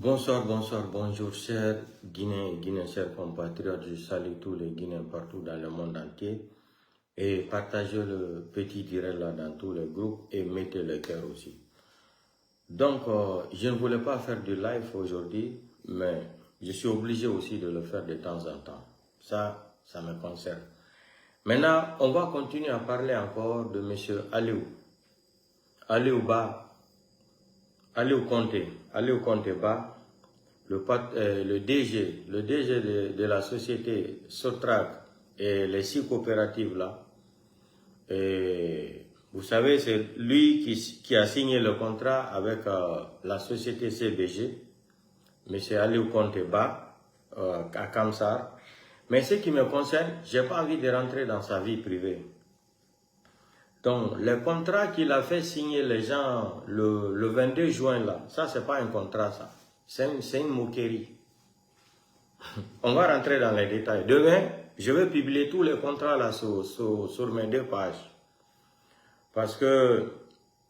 Bonsoir, bonsoir, bonjour, chers Guinéens et Guinéens, chers compatriotes. Je salue tous les Guinéens partout dans le monde entier. Et partagez le petit direct là dans tous les groupes et mettez le cœur aussi. Donc, je ne voulais pas faire du live aujourd'hui, mais je suis obligé aussi de le faire de temps en temps. Ça me concerne. Maintenant, on va continuer à parler encore de M. Aliou Ba, Aliou Conte Ba, le DG de la société Sotrac et les 6 coopératives là. Et vous savez, c'est lui qui a signé le contrat avec la société CBG, M. Aliou Conte Ba, à Kamsar. Mais ce qui me concerne, je n'ai pas envie de rentrer dans sa vie privée. Donc, le contrat qu'il a fait signer les gens le 22 juin, là, ça, c'est pas un contrat, ça. C'est une moquerie. On va rentrer dans les détails. Demain, je vais publier tous les contrats là sur mes 2 pages. Parce que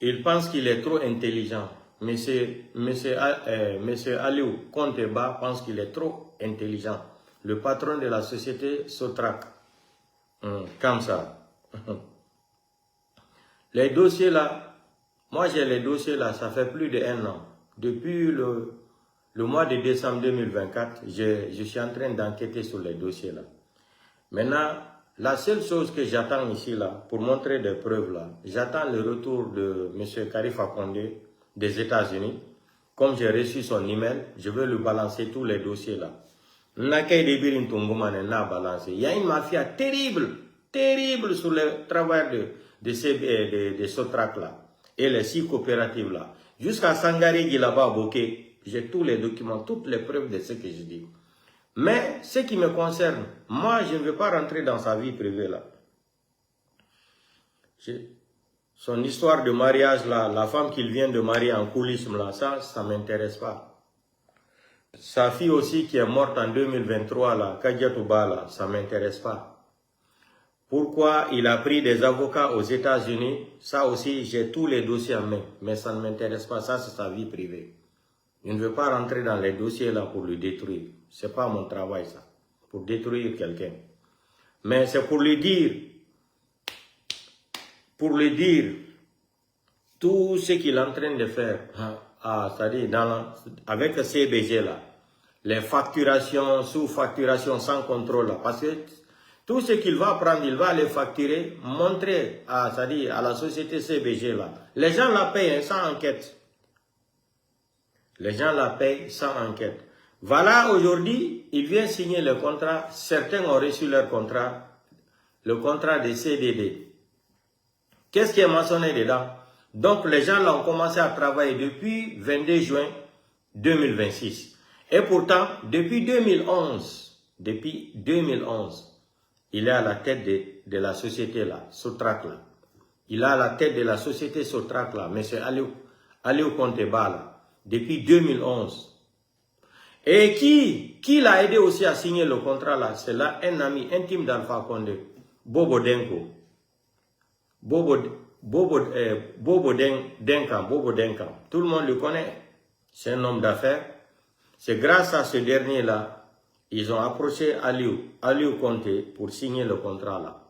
il pense qu'il est trop intelligent. Monsieur Aliou Conte Ba pense qu'il est trop intelligent. Le patron de la société Sotrac. Comme ça. Les dossiers là, moi j'ai les dossiers là, ça fait plus d'1 an. Depuis le mois de décembre 2024, je suis en train d'enquêter sur les dossiers là. Maintenant, la seule chose que j'attends ici là, pour montrer des preuves là, j'attends le retour de M. Karifa Condé des États-Unis. Comme j'ai reçu son email, je vais lui balancer tous les dossiers là. Il y a une mafia terrible sur le travail de Sotrac là et les 6 coopératives là. Jusqu'à Sangare Gilaba Boké, j'ai tous les documents, toutes les preuves de ce que je dis. Mais ce qui me concerne, moi je ne veux pas rentrer dans sa vie privée là. Son histoire de mariage là, la femme qu'il vient de marier en coulisses là, ça ne m'intéresse pas. Sa fille aussi qui est morte en 2023 là, Kadiatouba là, ça ne m'intéresse pas. Pourquoi il a pris des avocats aux États-Unis, ça aussi j'ai tous les dossiers en main, mais ça ne m'intéresse pas, ça c'est sa vie privée. Je ne veux pas rentrer dans les dossiers là pour le détruire, c'est pas mon travail ça, pour détruire quelqu'un. Mais c'est pour lui dire tout ce qu'il est en train de faire, c'est-à-dire avec le CBG là, les facturations, sous-facturations sans contrôle là, parce que tout ce qu'il va prendre, il va les facturer, montrer à la société CBG là. Les gens la payent sans enquête. Les gens la payent sans enquête. Voilà, aujourd'hui, il vient signer le contrat. Certains ont reçu leur contrat, le contrat de CDD. Qu'est-ce qui est mentionné dedans? Donc, les gens là ont commencé à travailler depuis 22 juin 2026. Et pourtant, depuis 2011, il est à la tête de la société là, Sotrac là. Il est à la tête de la société Sotrac là, M. Aliou Conte Ba là, depuis 2011. Et qui l'a aidé aussi à signer le contrat là? C'est là un ami intime d'Alpha Condé, Bobo Denko. Bobo Denka. Tout le monde le connaît. C'est un homme d'affaires. C'est grâce à ce dernier là, ils ont approché Aliou Conte pour signer le contrat là.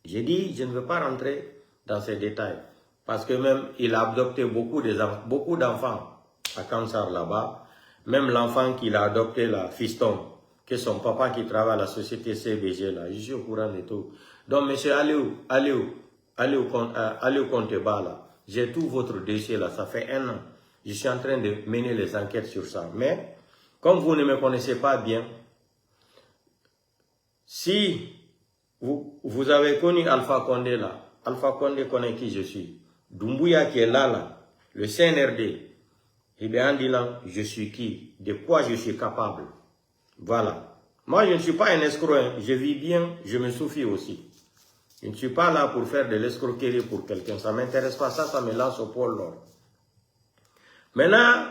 J'ai dit, je ne veux pas rentrer dans ces détails. Parce que même, il a adopté beaucoup d'enfants à Kamsar là-bas. Même l'enfant qu'il a adopté là, fiston, que son papa qui travaille à la société CBG là, je suis au courant de tout. Donc, monsieur Aliou Conte Ba là, j'ai tout votre dossier là, ça fait 1 an. Je suis en train de mener les enquêtes sur ça. Mais, comme vous ne me connaissez pas bien, si vous avez connu Alpha Condé là, Alpha Condé connaît qui je suis. Doumbouya qui est là, le CNRD, il est en disant, je suis qui, de quoi je suis capable. Voilà. Moi, je ne suis pas un escroc, hein. Je vis bien, je me soucie aussi. Je ne suis pas là pour faire de l'escroquerie pour quelqu'un, ça ne m'intéresse pas, ça me lance au pôle Nord. Maintenant,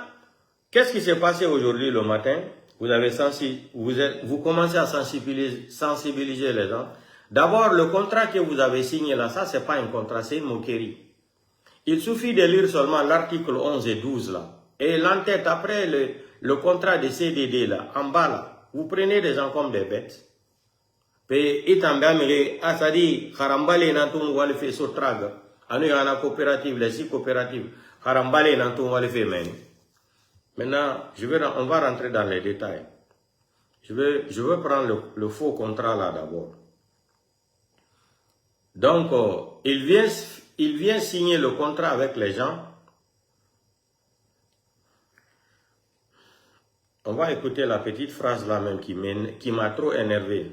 qu'est-ce qui s'est passé aujourd'hui le matin? Vous commencez à sensibiliser les gens. D'abord, le contrat que vous avez signé là, ça c'est pas un contrat, c'est une moquerie. Il suffit de lire seulement l'article 11 et 12 là. Et l'entête, après le contrat de CDD, là, en bas, là, vous prenez des gens comme des bêtes. Et itambamire, asadi, harambale nantum wale fait sotraga. Anu yana coopérative, les 6 coopératives. Harambale nantum wale fait men. Maintenant, on va rentrer dans les détails. Je veux prendre le faux contrat là d'abord. Donc, il vient signer le contrat avec les gens. On va écouter la petite phrase là même qui m'a trop énervé.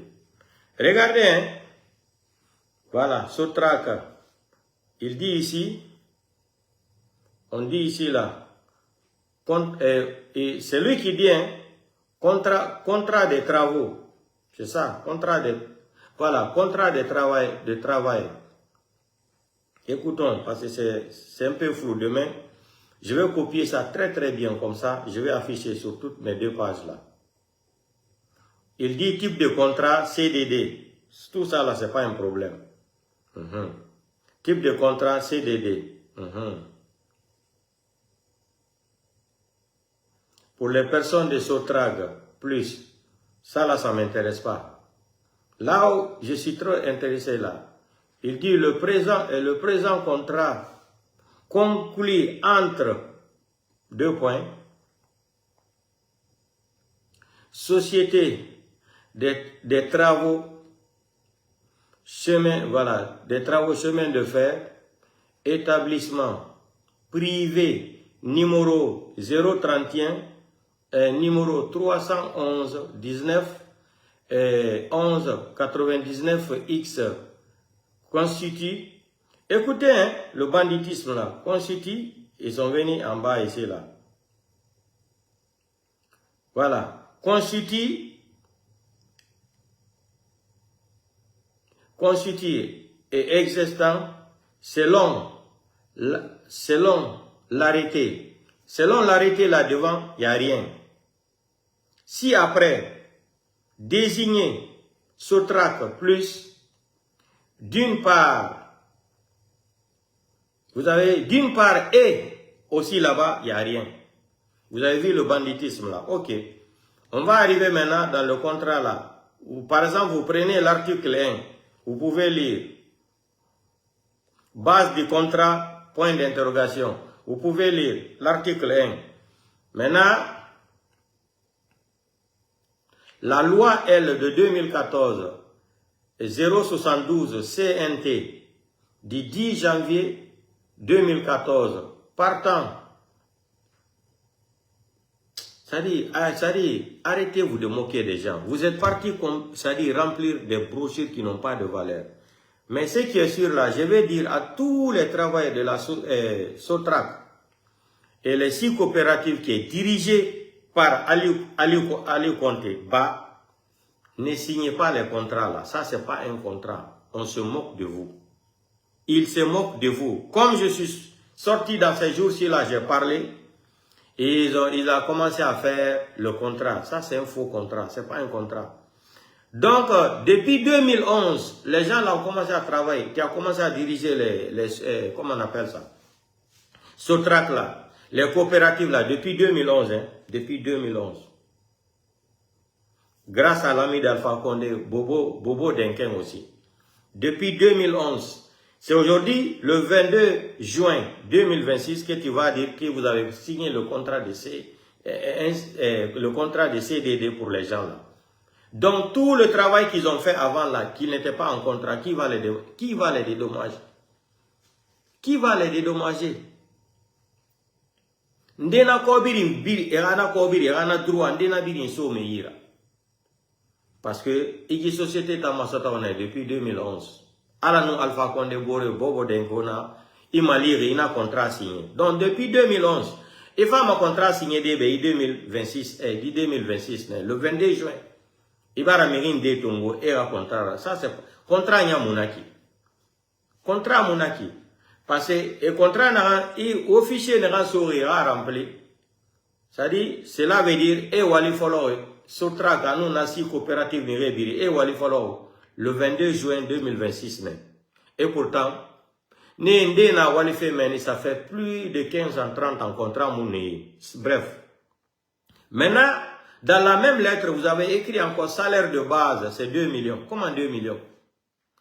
Regardez, hein. Voilà, Sotrac. Il dit ici, on dit ici là, et c'est lui qui dit, hein, contrat de travaux. C'est ça, contrat de travail. Écoutons, parce que c'est un peu flou. Demain, je vais copier ça très très bien comme ça. Je vais afficher sur toutes mes 2 pages là. Il dit type de contrat CDD. Tout ça là, c'est pas un problème. Type de contrat CDD. Pour les personnes de Sotrag, plus. Ça là, ça ne m'intéresse pas. Là où je suis trop intéressé là, il dit le présent contrat conclu entre 2 points, société des travaux chemin, voilà, des travaux chemin de fer, établissement privé numéro 031, numéro 311 19 11 99 X constitue, écoutez, hein, le banditisme là, constitue, ils sont venus en bas ici là. Voilà, constitue et existant selon l'arrêté. Selon l'arrêté là-devant, il n'y a rien. Si après, désigner Sotrac plus, d'une part, vous avez d'une part et aussi là-bas, il n'y a rien. Vous avez vu le banditisme là. Ok. On va arriver maintenant dans le contrat là. Où, par exemple, vous prenez l'article 1. Vous pouvez lire. Base du contrat, point d'interrogation. Vous pouvez lire l'article 1. Maintenant, la loi L de 2014 072 CNT du 10 janvier 2014 partant. C'est-à-dire, arrêtez-vous de moquer des gens. Vous êtes parti remplir des brochures qui n'ont pas de valeur. Mais ce qui est sûr là, je vais dire à tous les travailleurs de la Sotrac et les 6 coopératives qui est dirigées par Aliou Conté, ne signez pas les contrats là. Ça, c'est pas un contrat. On se moque de vous. Ils se moquent de vous. Comme je suis sorti dans ces jours-ci là, j'ai parlé. Et ils ont commencé à faire le contrat. Ça, c'est un faux contrat. C'est pas un contrat. Donc, depuis 2011, les gens là ont commencé à travailler. Tu as commencé à diriger comment on appelle ça? Sotrac là. Les coopératives là, depuis 2011. Hein, depuis 2011. Grâce à l'ami d'Alpha Condé, Bobo Denken aussi. Depuis 2011. C'est aujourd'hui, le 22 juin 2026, que tu vas dire que vous avez signé le contrat de CDD pour les gens là. Donc, tout le travail qu'ils ont fait avant là, qu'ils n'étaient pas en contrat, qui va les dédommager? Qui va les dédommager? Ndena kobiri biri, erana kobiri, erana droit, ndena biri so meira. Parce que, Igi Société Tamasota, on est depuis 2011. Alors, nous, Alpha Condé, Bobo Denkona, il m'a lié, il a un contrat signé. Donc, depuis 2011, il faut un contrat signé début 2026, le 22 juin. Il va ramener une date et un contrat. Ça, c'est contrat Nyamunaki. Contrat Munaki. Parce que le contrat, officier n'a pas rempli. C'est-à-dire, cela veut dire, et Wali Follow, Sotra, Ganou, Nasi, coopérative, Nirébiri, et Wali Follow. Le 22 juin 2026 même. Et pourtant, Ça fait plus de 15 ans, 30 ans contrat. Bref. Maintenant, dans la même lettre, vous avez écrit encore salaire de base, c'est 2 millions. Comment 2 millions?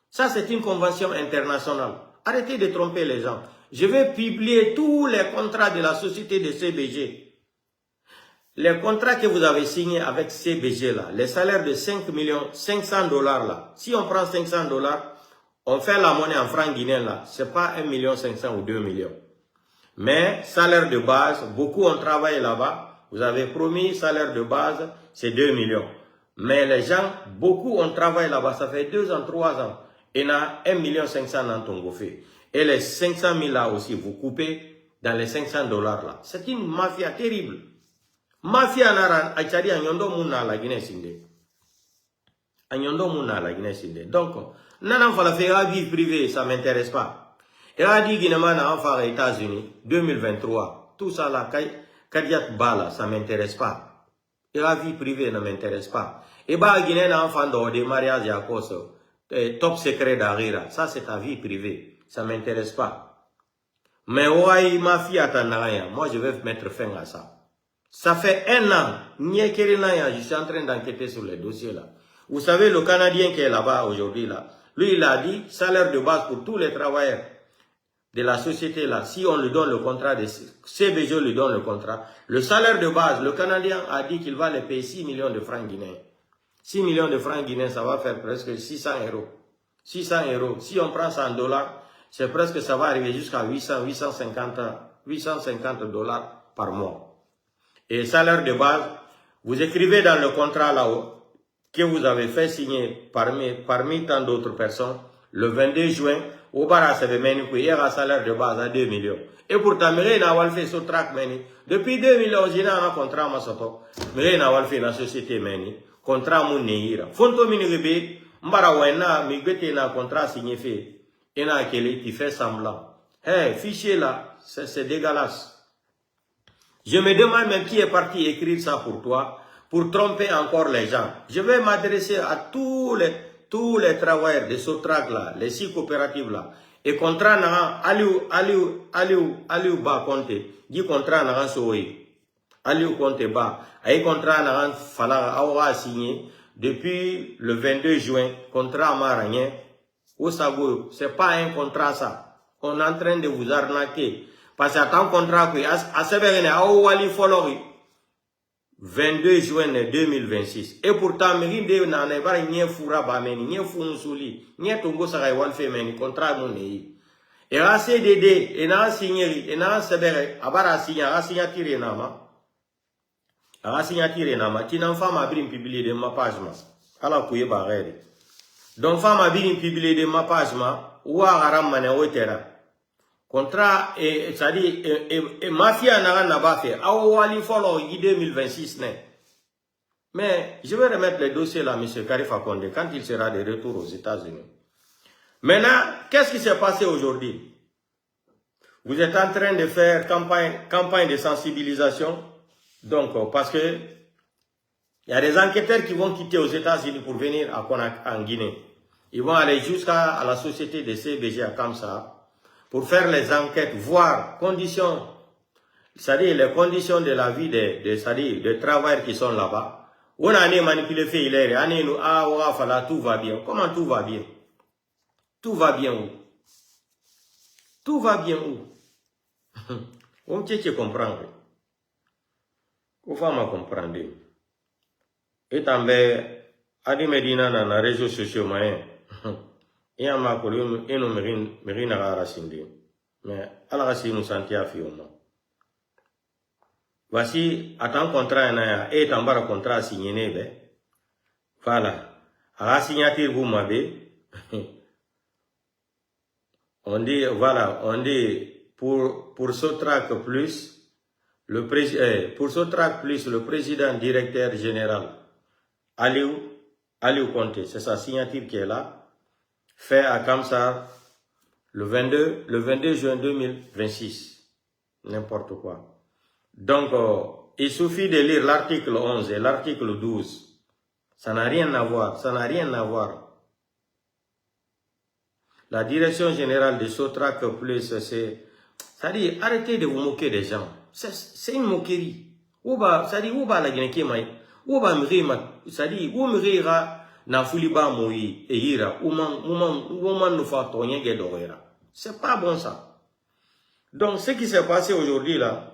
Ça, c'est une convention internationale. Arrêtez de tromper les gens. Je vais publier tous les contrats de la société de CBG. Les contrats que vous avez signés avec CBG là, les salaires de 5 millions, 500 dollars là. Si on prend 500 dollars, on fait la monnaie en francs guinéens là. C'est pas 1 million 500 ou 2 millions. Mais salaire de base, beaucoup ont travaillé là-bas. Vous avez promis salaire de base, c'est 2 millions. Mais les gens, beaucoup ont travaillé là-bas. Ça fait 2 ans, 3 ans. Il y a 1 million 500 dans ton goffé. Et les 500 000 là aussi, vous coupez dans les 500 dollars là. C'est une mafia terrible. Mafia nara achari anyondo muna la Guinée sinde. Anyondo muna la Guinée sinde. Donc, nanan fala faire vie privée, ça m'intéresse pas. Et a dit Guinéman a fait aux États-Unis 2023. Tout ça là, Kadiat Bala, ça m'intéresse pas. Et la vie privée ne m'intéresse pas. Et bah Guinée n'a enfant dans des mariages à cause top secret d'Arira. Ça c'est ta vie privée. Ça m'intéresse pas. Mais ouais, ma fille attend rien. Moi je vais mettre fin à ça. Ça fait 1 an, je suis en train d'enquêter sur les dossiers là. Vous savez, le Canadien qui est là-bas aujourd'hui là, lui il a dit, salaire de base pour tous les travailleurs de la société là, si on lui donne le contrat, de CBG lui donne le contrat, le salaire de base, le Canadien a dit qu'il va les payer 6 millions de francs guinéens. 6 millions de francs guinéens, ça va faire presque 600 euros. 600 euros, si on prend ça en dollars, c'est presque, ça va arriver jusqu'à 850 dollars par mois. Et salaire de base, vous écrivez dans le contrat là-haut que vous avez fait signer parmi tant d'autres personnes, le 22 juin, au bar il y a un salaire de base à 2 millions. Et pourtant, il y a un fait ce track, depuis 2 millions, il y a un contrat, il y a un fait la société, contrat, il y a un fonds minéribé, il y a un contrat signé fait, il y a un qui fait semblant. Hey, fichier là, c'est dégueulasse. Je me demande même qui est parti écrire ça pour toi, pour tromper encore les gens. Je vais m'adresser à tous les travailleurs de Sotrac là, les 6 coopératives là. Et contrat n'a Aliou Ba Conte, dit contrat n'a soé. Aliou Conte Ba, et contrat n'a fala aura signé depuis le 22 juin, contrat maragné. Au Sago, c'est pas un contrat ça. On est en train de vous arnaquer. Parce que tant contrat que à Sévérine, à Ouali Folori, 22 juin 2026. Et pourtant, Méride n'en est pas ni foura bameni, ni founsouli, ni tongo saray walfe meni, contrat moni. Et à CDD, et n'a signé, et n'a Sévérine, à bara signature nama. À signature nama, qui n'en femme a bien publié de ma page, à la couille barrée. Donc, femme a bien publié de ma page, ou à Ramane Otera. Contrat, c'est-à-dire, mafia n'a pas fait. Awali follow 2026. Mais je vais remettre les dossiers là, M. Karifa Condé, quand il sera de retour aux États-Unis. Maintenant, qu'est-ce qui s'est passé aujourd'hui? Vous êtes en train de faire campagne de sensibilisation. Donc, parce que il y a des enquêteurs qui vont quitter aux États-Unis pour venir en Guinée. Ils vont aller jusqu'à la société de CBG à Kamsa pour faire les enquêtes, voir conditions, c'est-à-dire les conditions de la vie c'est-à-dire des travailleurs qui sont là-bas. On a manipulé fait il est, tout va bien. Comment tout va bien? Tout va bien où? Tout va bien où? On peut comprendre. On va comprendre. Et tambe adi medina na na réseaux sociaux moyens. Et à ma collègue, et nous mérine à rassiner. Mais à la racine, nous sentions à fiona. Voici, à ton contrat, et en bas le contrat signé, voilà. À la signature, vous m'avez. On dit, voilà, on dit, pour Sotrac plus, pour Sotrac plus, le président directeur général, Aliou Conte, c'est sa signature qui est là. Fait à Kamsar le 22 juin 2026. N'importe quoi. Donc, il suffit de lire l'article 11 et l'article 12. Ça n'a rien à voir. Ça n'a rien à voir. La direction générale de Sotrac plus, c'est-à-dire, arrêtez de vous moquer des gens. C'est une moquerie. C'est-à-dire, où va la Guinée-Kémaï? Où va me c'est-à-dire, où me rira na fuliba moui et ira, où man nous fait tourner guédorera. C'est pas bon ça. Donc, ce qui s'est passé aujourd'hui là,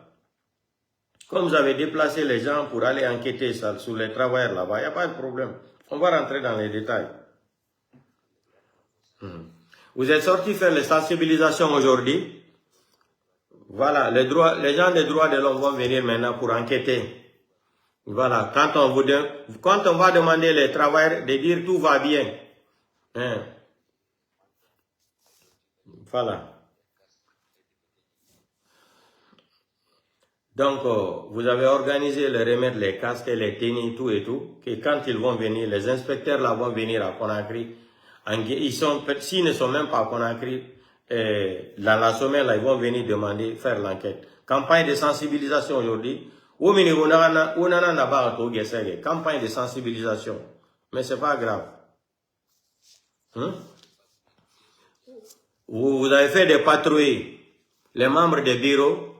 comme vous avez déplacé les gens pour aller enquêter sur les travailleurs là-bas, il n'y a pas de problème. On va rentrer dans les détails. Vous êtes sortis faire les sensibilisations aujourd'hui. Voilà, les gens des droits de l'homme vont venir maintenant pour enquêter. Voilà, quand on va demander les travailleurs de dire tout va bien. Hein. Voilà. Donc, vous avez organisé le remettre les casques, les tenues, tout et tout, que quand ils vont venir, les inspecteurs là vont venir à Conakry. S'ils ne sont même pas à Conakry, dans la semaine là, ils vont venir demander, faire l'enquête. Campagne de sensibilisation aujourd'hui. Campagne de sensibilisation. Mais c'est pas grave. Vous avez fait des patrouilles. Les membres des bureaux,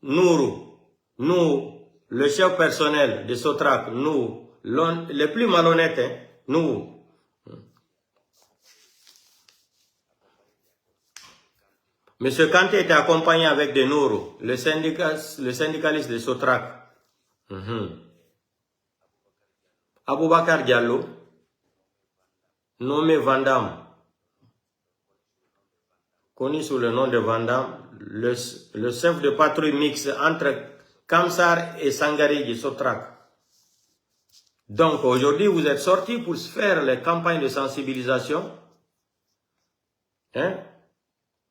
nous, le chef personnel de Sotrac, nous, les plus malhonnêtes, hein, nous. Monsieur Kanté était accompagné avec des Nourou, le syndicaliste de Sotrac. Aboubakar Diallo, nommé Vandam, connu sous le nom de Vandam, le chef de patrouille mixte entre Kamsar et Sangaré de Sotrac. Donc aujourd'hui, vous êtes sortis pour faire les campagnes de sensibilisation. Hein?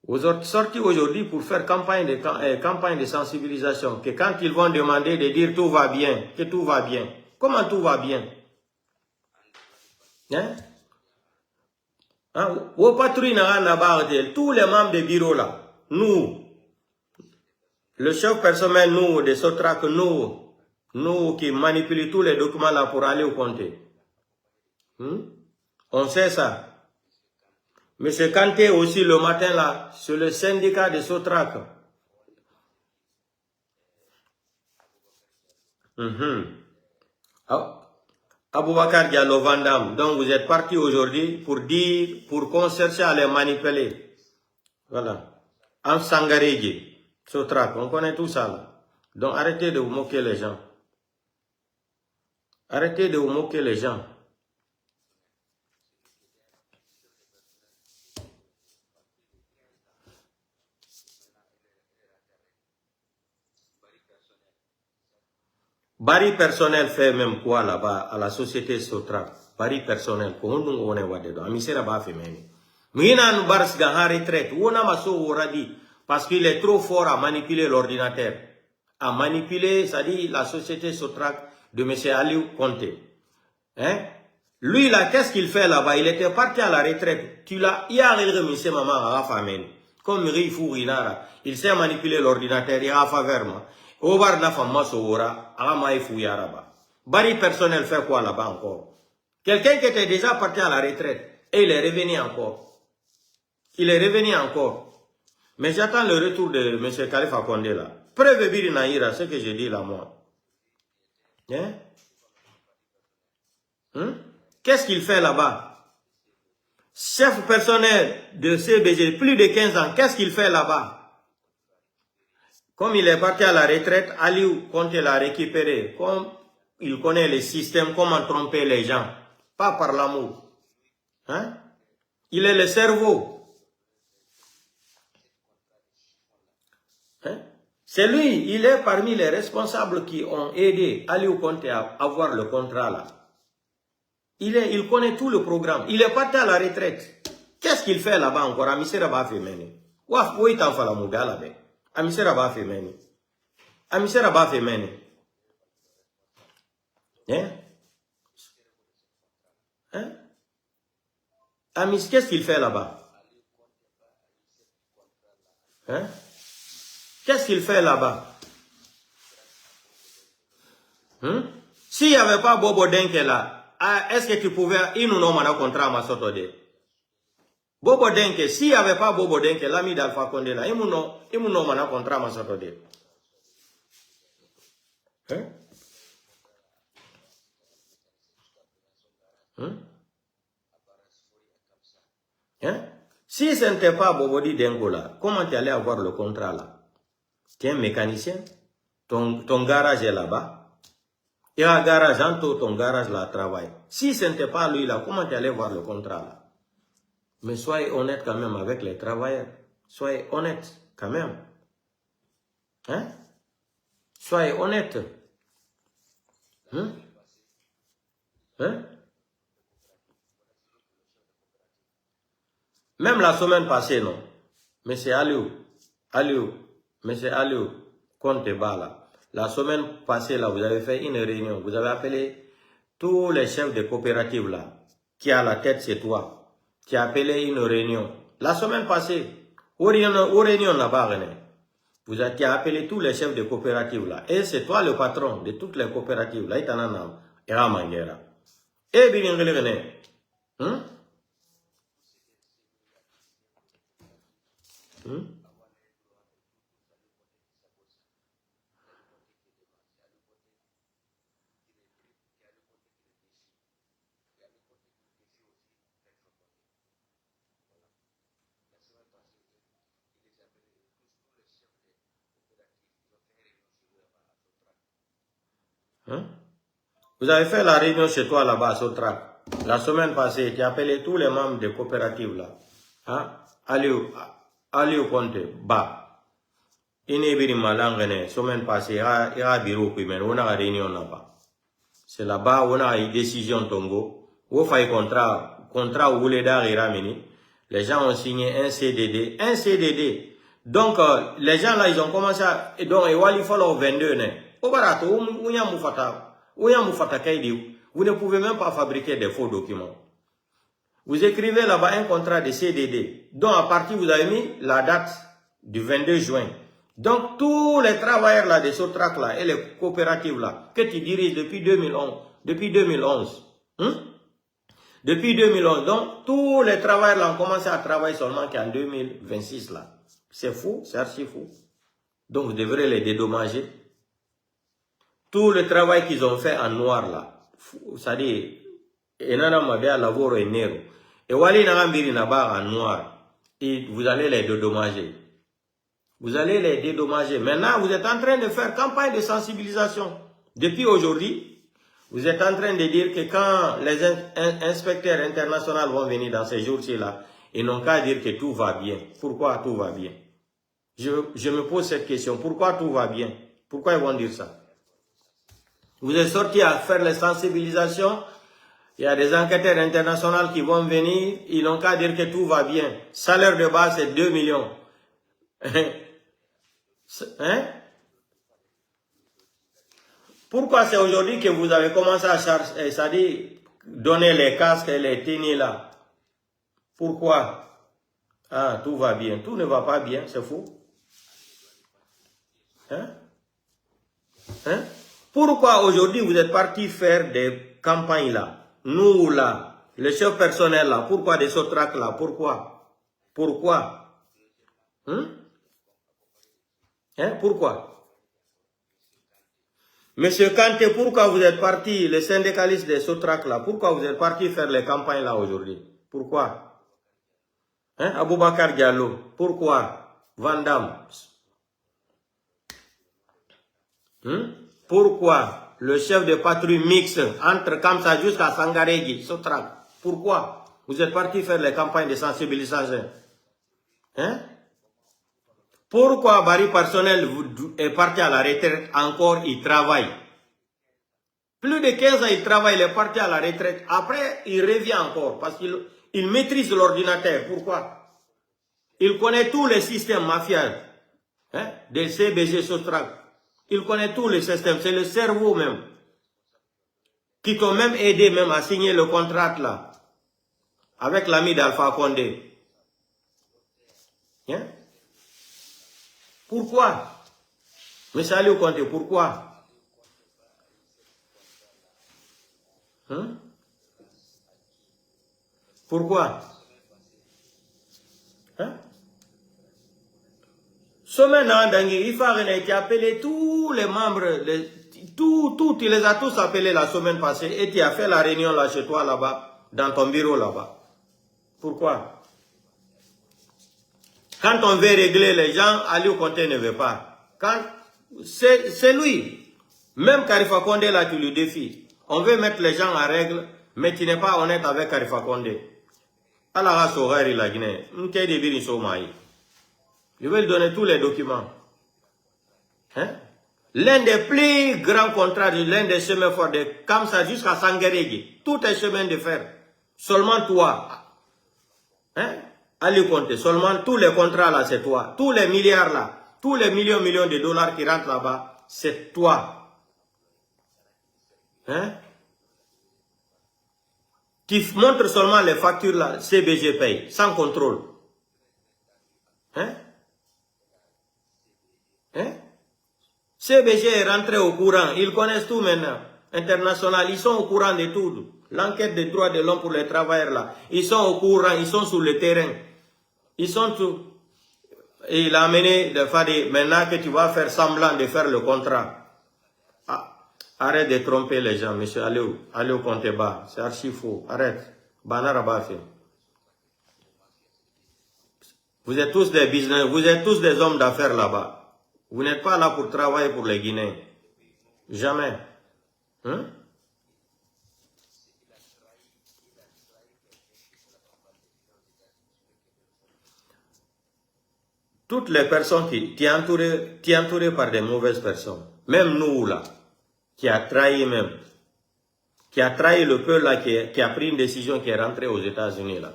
Vous êtes sortis aujourd'hui pour faire campagne de sensibilisation. Que quand ils vont demander de dire tout va bien, que tout va bien. Comment tout va bien? Hein? Vos patrouilles tous les membres des bureaux là, nous, le chef personnel, nous, de Sotrac, nous qui manipulons tous les documents là pour aller au comté. On sait ça. Monsieur Kanté aussi le matin là, sur le syndicat de Sotrac. Aboubakar Diallo Vandam. Donc vous êtes parti aujourd'hui pour qu'on cherche à les manipuler. Voilà. En Sangaréji, Sotrac, on connaît tout ça là. Donc arrêtez de vous moquer les gens. Arrêtez de vous moquer les gens. Bari personnel fait même quoi là-bas à la société Sotrac. Bari personnel, on est dedans. Amisera ba fait même. Mina nous bars en retraite. On a maso oradi parce qu'il est trop fort à manipuler l'ordinateur, à manipuler, ça dit la société Sotrac de M. Aliou Conté. Hein? Lui là, qu'est-ce qu'il fait là-bas? Il était parti à la retraite. Tu l'as, il a remis maman à la famille. Comme il sait manipuler l'ordinateur, il a faveur. Obar na fama sowora, ama yaraba. Bari personnel fait quoi là-bas encore? Quelqu'un qui était déjà parti à la retraite et il est revenu encore. Il est revenu encore. Mais j'attends le retour de M. Khalifa Condé là. Preuve bir naïra, ce que je dis là moi. Hein? Qu'est-ce qu'il fait là-bas? Chef personnel de CBG, plus de 15 ans, qu'est-ce qu'il fait là-bas? Comme il est parti à la retraite, Aliou Conté l'a récupéré. Comme il connaît le système, comment tromper les gens. Pas par l'amour. Hein? Il est le cerveau. Hein? C'est lui, il est parmi les responsables qui ont aidé Aliou Conté à avoir le contrat là. Il connaît tout le programme. Il est parti à la retraite. Qu'est-ce qu'il fait là-bas encore? Amisera ba fait mener. Waf, où est en fait la mouda là-bas? Amisera ba fait mener. Amisera ba fait mener. Hein? Hein? Amis, qu'est-ce qu'il fait là-bas? Hein? Qu'est-ce qu'il fait là-bas? S'il n'y avait pas Bobo Denke là, est-ce que tu pouvais, il nous nomme un contrat à ma sotode? Bobo Denke, s'il n'y avait pas Bobo Denke, l'ami d'Alpha Condé là, il m'a un contrat à Masotode. Hein? Hein? Hein? Si ce n'était pas Bobodi Denko là, comment tu allais avoir le contrat là? Tu es un mécanicien? Ton garage est là-bas? Il y a un garage, ton garage là travaille. Si ce n'était pas lui là, comment tu allais voir le contrat là? Mais soyez honnête quand même avec les travailleurs. Soyez honnête quand même. Hein? Soyez honnête. Hein? Hein? Même la semaine passée, non. Monsieur Aliou, Monsieur Aliou, compte bas là. La semaine passée, là, vous avez fait une réunion. Vous avez appelé tous les chefs de coopératives là. Qui a la tête, c'est toi. Qui a appelé une réunion. La semaine passée, aux réunions là-bas, vous avez appelé tous les chefs de coopératives là. Et c'est toi le patron de toutes les coopératives là. Et Ramangera. Et bien, hein? Hein? Vous avez fait la réunion chez toi là-bas à Sotrac. La semaine passée, tu as appelé tous les membres des coopératives là. Hein? Aliou Conte, bah. Inébiri malangene, semaine passée, il y a un bureau qui mène, on a une réunion là-bas. C'est là-bas où on a une décision Tongo. Où fait contrat où vous les ramini. Les gens ont signé un CDD. Un CDD. Donc, les gens là, ils ont commencé à, donc, il faut leur 22, au barato, où y a moufata. Vous ne pouvez même pas fabriquer des faux documents. Vous écrivez là-bas un contrat de CDD, dont à partir vous avez mis la date du 22 juin. Donc tous les travailleurs là de Sotrac là et les coopératives là que tu diriges depuis 2011, depuis 2011, donc tous les travailleurs là ont commencé à travailler seulement qu'en 2026 là. C'est fou, c'est archi fou. Donc vous devrez les dédommager. Tout le travail qu'ils ont fait en noir là, c'est-à-dire, et wali nagambiri naba en noir, et vous allez les dédommager. Vous allez les dédommager. Maintenant, vous êtes en train de faire campagne de sensibilisation. Depuis aujourd'hui, vous êtes en train de dire que quand les inspecteurs internationaux vont venir dans ces jours-ci là, ils n'ont qu'à dire que tout va bien. Pourquoi tout va bien? Je me pose cette question. Pourquoi tout va bien? Pourquoi ils vont dire ça? Vous êtes sortis à faire les sensibilisations. Il y a des enquêteurs internationaux qui vont venir. Ils n'ont qu'à dire que tout va bien. Salaire de base, c'est 2 millions. Hein? Pourquoi c'est aujourd'hui que vous avez commencé à charger, c'est-à-dire donner les casques et les tennis là? Pourquoi? Ah, tout va bien. Tout ne va pas bien, c'est fou. Hein? Hein? Pourquoi aujourd'hui vous êtes parti faire des campagnes là? Nous là, les chefs personnels là, pourquoi des Sotrac là? Pourquoi? Pourquoi? Hein? Hein? Pourquoi? Monsieur Kanté, pourquoi vous êtes parti, les syndicalistes des Sotrac là, pourquoi vous êtes parti faire les campagnes là aujourd'hui? Pourquoi? Hein? Aboubakar Diallo, pourquoi? Van Damme. Hein? Pourquoi le chef de patrouille mixte entre Kamsa jusqu'à Sangaregi, Sotrac? Pourquoi vous êtes parti faire les campagnes de sensibilisation? Hein? Pourquoi Barry Personnel est parti à la retraite encore, il travaille? Plus de 15 ans, il travaille, il est parti à la retraite. Après, il revient encore parce qu'il maîtrise l'ordinateur. Pourquoi? Il connaît tous les systèmes mafieux, hein, des CBG Sotrac. Il connaît tous les systèmes. C'est le cerveau même. Qui t'ont même aidé même à signer le contrat là. Avec l'ami d'Alpha Condé. Hein? Pourquoi? Mais Aliou Conte, pourquoi? Hein? Pourquoi? Sommet Nandangui, il faut appeler tous les membres, tu les as tous appelés la semaine passée et tu as fait la réunion là chez toi là-bas, dans ton bureau là-bas. Pourquoi? Quand on veut régler les gens, Aliou Konté ne veut pas. C'est lui. Même Khalifa Condé là, tu le défies. On veut mettre les gens en règle, mais tu n'es pas honnête avec Khalifa Condé. Allah Sohari la Guinée. Je vais lui donner tous les documents. Hein? L'un des plus grands contrats, l'un des chemins forts de Kamsa jusqu'à Sangarégui. Tout est chemin de fer. Seulement toi. Hein? Aliou Konté, seulement tous les contrats là, c'est toi. Tous les milliards là, tous les millions de dollars qui rentrent là-bas, c'est toi. Hein? Tu montres seulement les factures là, CBG paye, sans contrôle. Hein? Hein? CBG est rentré au courant, ils connaissent tout maintenant. International, ils sont au courant de tout. L'enquête des droits de l'homme pour les travailleurs là, ils sont au courant, ils sont sur le terrain. Ils sont tout. Et il a amené de faire maintenant que tu vas faire semblant de faire le contrat. Ah, arrête de tromper les gens, monsieur Aliou Konté Ba. C'est archi faux. Arrête. Banara fait. Vous êtes tous des business, vous êtes tous des hommes d'affaires là-bas. Vous n'êtes pas là pour travailler pour les Guinéens. Jamais. Hein? Toutes les personnes qui t'es entouré par des mauvaises personnes. Même nous là, qui a trahi même. Qui a trahi le peuple là, qui a pris une décision qui est rentrée aux États-Unis là.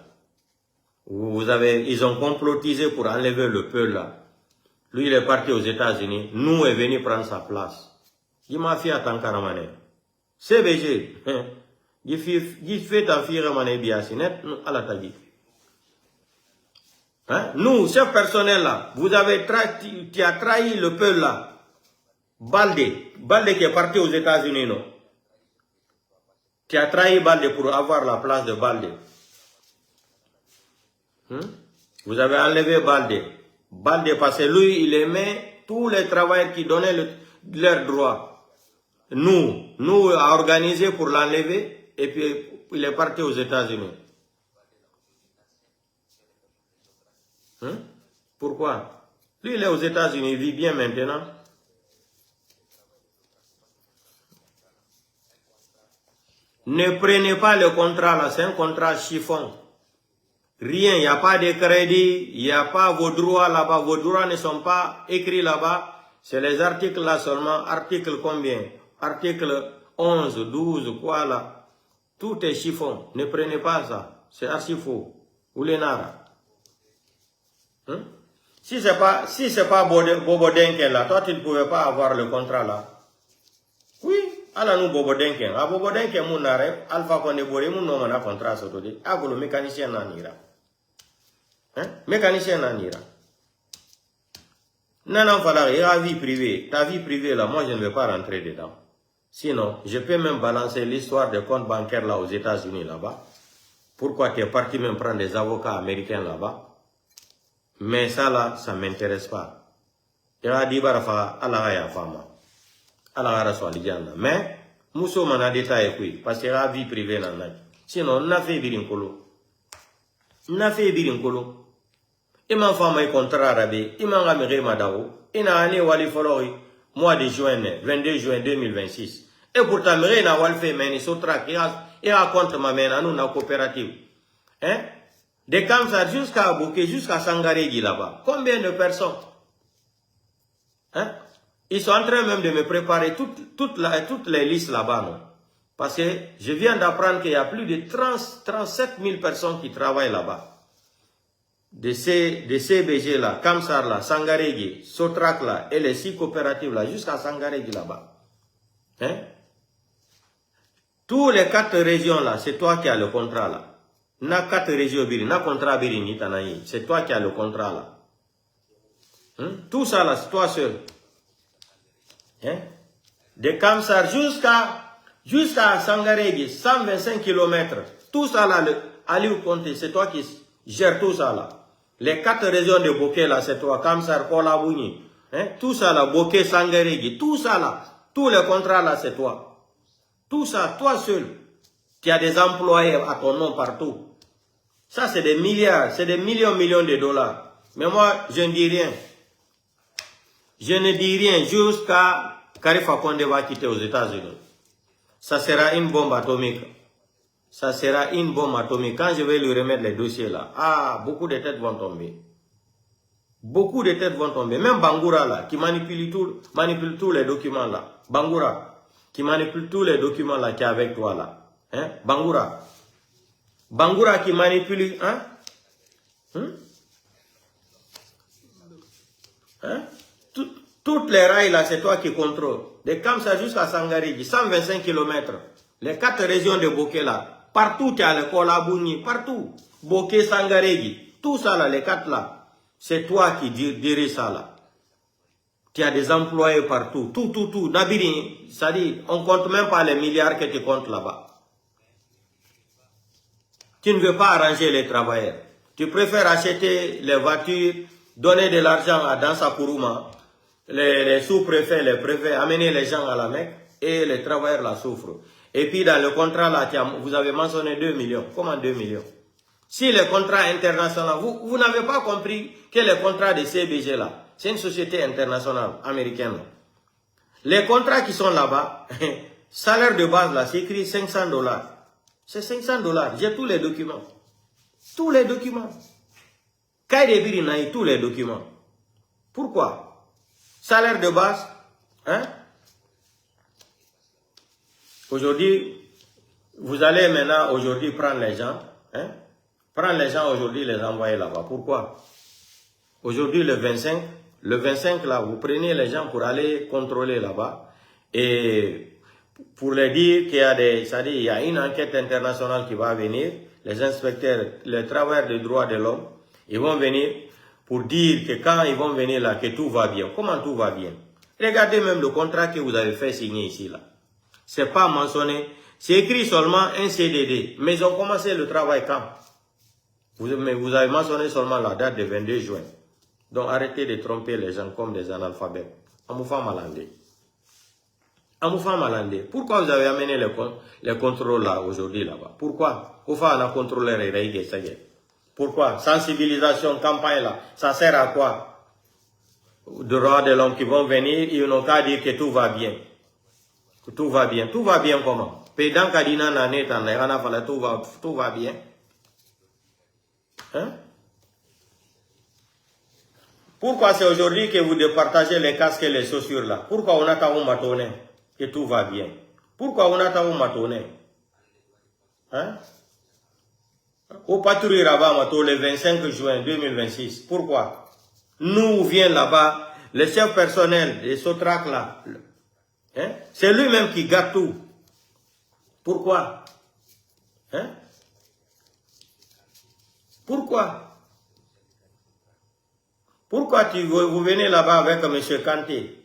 Ils ont complotisé pour enlever le peuple là. Lui, il est parti aux États-Unis. Nous, est venu prendre sa place. Il m'a fait attendre Karamane. CBG. Il fait ta fille Ramane Biasinet à la tagi. Hein? Nous, chef personnel là, tu as trahi le peuple là. Balde qui est parti aux États-Unis, non? Tu as trahi Balde pour avoir la place de Balde. Vous avez enlevé Balde. Balde parce que lui, il aimait tous les travailleurs qui donnaient leurs droits. Nous a organisé pour l'enlever et puis il est parti aux États-Unis. Pourquoi? Lui, il est aux États-Unis, il vit bien maintenant. Ne prenez pas le contrat là, c'est un contrat chiffon. Rien, il n'y a pas de crédit, il n'y a pas vos droits là-bas, vos droits ne sont pas écrits là-bas. C'est les articles là seulement. Article combien? Article 11, 12, quoi là? Tout est chiffon. Ne prenez pas ça. C'est archi faux. Ou les nara. Si c'est pas Bobo Denken là, toi tu ne pouvais pas avoir le contrat là. Oui, alors nous Bobo Denken. A Bobo Denken mon nare, Alpha Condé Boré mon nom a contrat sur tout. Ah, le mécanicien n'anira. Mécanicien n'anira. Non, voilà, il y a vie privée. Ta vie privée là, moi je ne vais pas rentrer dedans. Sinon, je peux même balancer l'histoire des comptes bancaires là aux États-Unis là-bas. Pourquoi tu es parti même prendre des avocats américains là-bas? Mais ça là, ça ne m'intéresse pas. Il y a dit barafa Allah ya fama. Allah rasoul diana. Mais muso mana détail parce qu'il y a vie privée là. Sinon, on a fait birinkolo. On a fait birinkolo. Il m'a fait un contrat arabe. Il m'a remis madao. Il a année wali folori mois de juin 22 juin 2026. Et pourtant, il a wali fait mais il s'autra il raconte ma mère à nous na coopérative. Hein? De Kamsa jusqu'à Bouké, jusqu'à Sangarégui là-bas. Combien de personnes? Hein? Ils sont en train même de me préparer toutes les listes là-bas, non? Parce que je viens d'apprendre qu'il y a plus de 37 000 personnes qui travaillent là-bas. De CBG là, Kamsar là, Sangarégui, Sotrak là, et les 6 coopératives là, jusqu'à Sangarégui là-bas. Hein? Tous les 4 régions là, c'est toi qui as le contrat là. Na 4 régions biri, na contrat biri ni tanayi. C'est toi qui as le contrat là. Tout ça là, c'est toi seul. Hein? De Kamsar jusqu'à Sangarégui, 125 km. Tout ça là, Aliou Konté, c'est toi qui gères tout ça là. Les 4 régions de Bokeh, là, c'est toi, Kamsar, Kola, Bouni. Hein? Tout ça, là, Bokeh, Sangaregi, tout ça, là, tous les contrats, là, c'est toi. Tout ça, toi seul. Tu as des employés à ton nom partout. Ça, c'est des milliards, c'est des millions de dollars. Mais moi, je ne dis rien. Je ne dis rien jusqu'à Khalifa Condé va quitter aux États-Unis. Ça sera une bombe atomique. Ça sera une bombe atomique. Quand je vais lui remettre les dossiers là, ah, beaucoup de têtes vont tomber. Beaucoup de têtes vont tomber. Même Bangoura là, qui manipule tous les documents là. Bangoura, qui manipule tous les documents là qui est avec toi là. Hein? Bangoura. Bangoura qui manipule, hein? Hein? Toutes les rails là, c'est toi qui contrôles. De Kamsa jusqu'à Sangarigi, 125 km. Les 4 régions de Bokeh là, partout tu as le Kolabouni, partout. Bokeh, Sangarigi, tout ça là, les 4 là, c'est toi qui dirige ça là. Tu as des employés partout, tout. Nabiri, ça dit, on compte même pas les milliards que tu comptes là-bas. Tu ne veux pas arranger les travailleurs. Tu préfères acheter les voitures, donner de l'argent à Dansa Kourouma, les sous-préfets, les préfets, amener les gens à la Mecque et les travailleurs la souffrent. Et puis dans le contrat là, vous avez mentionné 2 millions. Comment 2 millions? Si les contrats internationaux, vous n'avez pas compris que les contrats de CBG là, c'est une société internationale américaine. Les contrats qui sont là-bas, salaire de base là, c'est écrit $500. C'est $500. J'ai tous les documents. Tous les documents. Kaïdebiri n'a tous les documents. Pourquoi? Salaire de base, hein? Aujourd'hui, vous allez maintenant aujourd'hui prendre les gens, hein? Prendre les gens aujourd'hui les envoyer là-bas. Pourquoi? Aujourd'hui le 25 là, vous prenez les gens pour aller contrôler là-bas et pour leur dire qu'il y a c'est-à-dire il y a une enquête internationale qui va venir, les inspecteurs, les travailleurs des droits de l'homme, ils vont venir pour dire que quand ils vont venir là, que tout va bien. Comment tout va bien? Regardez même le contrat que vous avez fait signer ici là. C'est pas mentionné. C'est écrit seulement un CDD. Mais ils ont commencé le travail quand? Vous avez mentionné seulement la date de 22 juin. Donc arrêtez de tromper les gens comme des analphabètes. Amoufa Malandé. Amoufa Malandé. Pourquoi vous avez amené les contrôles là aujourd'hui là-bas? Pourquoi? Pourquoi on a contrôlé les règles? Pourquoi? Sensibilisation, campagne là. Ça sert à quoi? Droits de l'homme qui vont venir, ils n'ont qu'à dire que tout va bien. Tout va bien. Tout va bien comment? Pédant Kadina Nanet, tout va bien. Hein? Pourquoi c'est aujourd'hui que vous départagez les casques et les chaussures là? Pourquoi on a qu'à vous matonner que tout va bien? Pourquoi on a qu'à vous matonner? Hein? Au patrouille là-bas, le 25 juin 2026. Pourquoi? Nous vient là-bas, le chef personnel de Sotrac là, hein? C'est lui-même qui gâte tout. Pourquoi? Hein? Pourquoi? Pourquoi vous venez là-bas avec M. Kanté,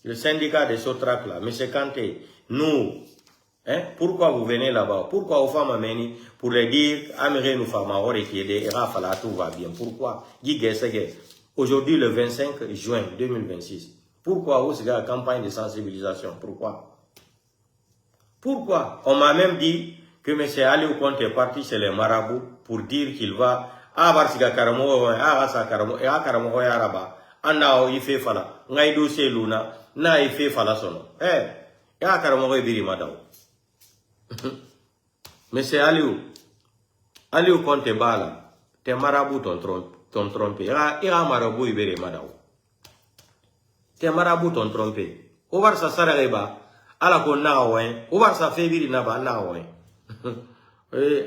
le syndicat de Sotrac là, M. Kanté, nous, hein? Pourquoi vous venez là-bas? Pourquoi aux femmes amenées pour les dire, Améré nous femmes, tout va bien? Pourquoi? Aujourd'hui le 25 juin 2026. Pourquoi vous la campagne de sensibilisation? Pourquoi? Pourquoi? On m'a même dit que M. Aliou Conté est parti chez les marabouts pour dire qu'il va abarsiga karamo sa karamo e karamo ya raba anda o ife fala ngai do se luna na ife fala sono ya karamo biri madaw Monsieur Aliou Conté bala te marabouts ton trompé ira marabout ibere madaw te marabouts ton trompé o war sa sarareba ala ko na wen o war sa febiri na ba na wen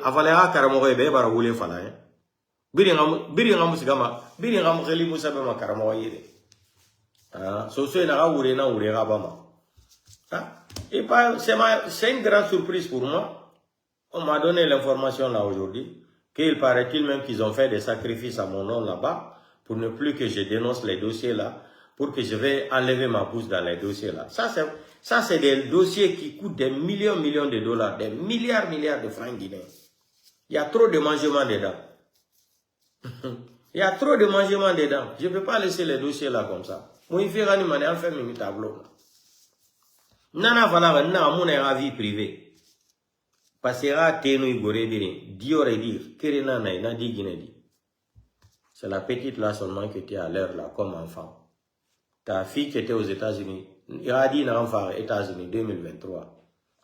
afale ya karamo be bara wule fala biri ngamu sigama biri ngamu kheli musa be makaramo yire so na wure na wure gabama et pas c'est une grande surprise pour moi. On m'a donné l'information là aujourd'hui qu'il paraît-il même qu'ils ont fait des sacrifices à mon nom là-bas pour ne plus que je dénonce les dossiers là, pour que je vais enlever ma pousse dans les dossiers là. Ça c'est des dossiers qui coûtent des millions de dollars, des milliards de francs guinéens. Il y a trop de mangements dedans. Il y a trop de mangements dedans. Je ne peux pas laisser les dossiers là comme ça. Moi, il fait rien, mais en fait, mes tableaux. Nana vala na mon vie privée. Passera tenu igoré dire, dire et dire, kerena na di guinédi. C'est la petite là seulement qui était à l'heure là comme enfant. Ta fille qui était aux États-Unis, il a dit na enfant États-Unis 2023.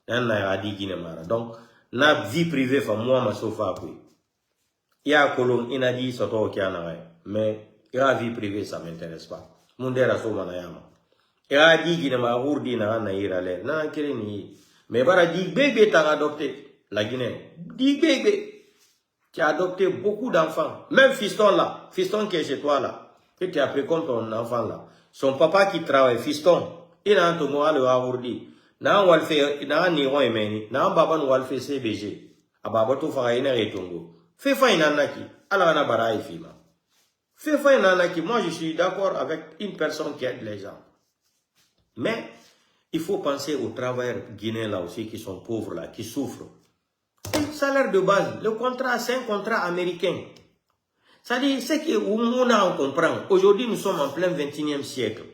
Nana a dit Guinée mara. Donc, na vie privée fa moi ma sofa puis. Il y a colon il a dit soto qui a mais la vie privée ça m'intéresse pas. Mon dera so manayama. Il a dit Guinée mara urdi na ira le. Na kere ni. Mais bara dit bébé t'as adopté la Guinée. Dit bébé. Tu as adopté beaucoup d'enfants. Même fiston là, fiston qui est chez toi là, que tu as pris comme ton enfant là. Son papa qui travaille, fiston, il a un tomo le aourdi. Na walfe, na ni ron emeni, na baba no walfe CBG. Ababa to fara ina retongo. Fais fa inanaki, ala na bara ifima. Fais fa inanaki, moi je suis d'accord avec une personne qui aide les gens. Mais il faut penser aux travailleurs guinéens là aussi qui sont pauvres là, qui souffrent. Le salaire de base, le contrat, c'est un contrat américain. C'est-à-dire, c'est qu'on comprend. Aujourd'hui, nous sommes en plein 21e siècle.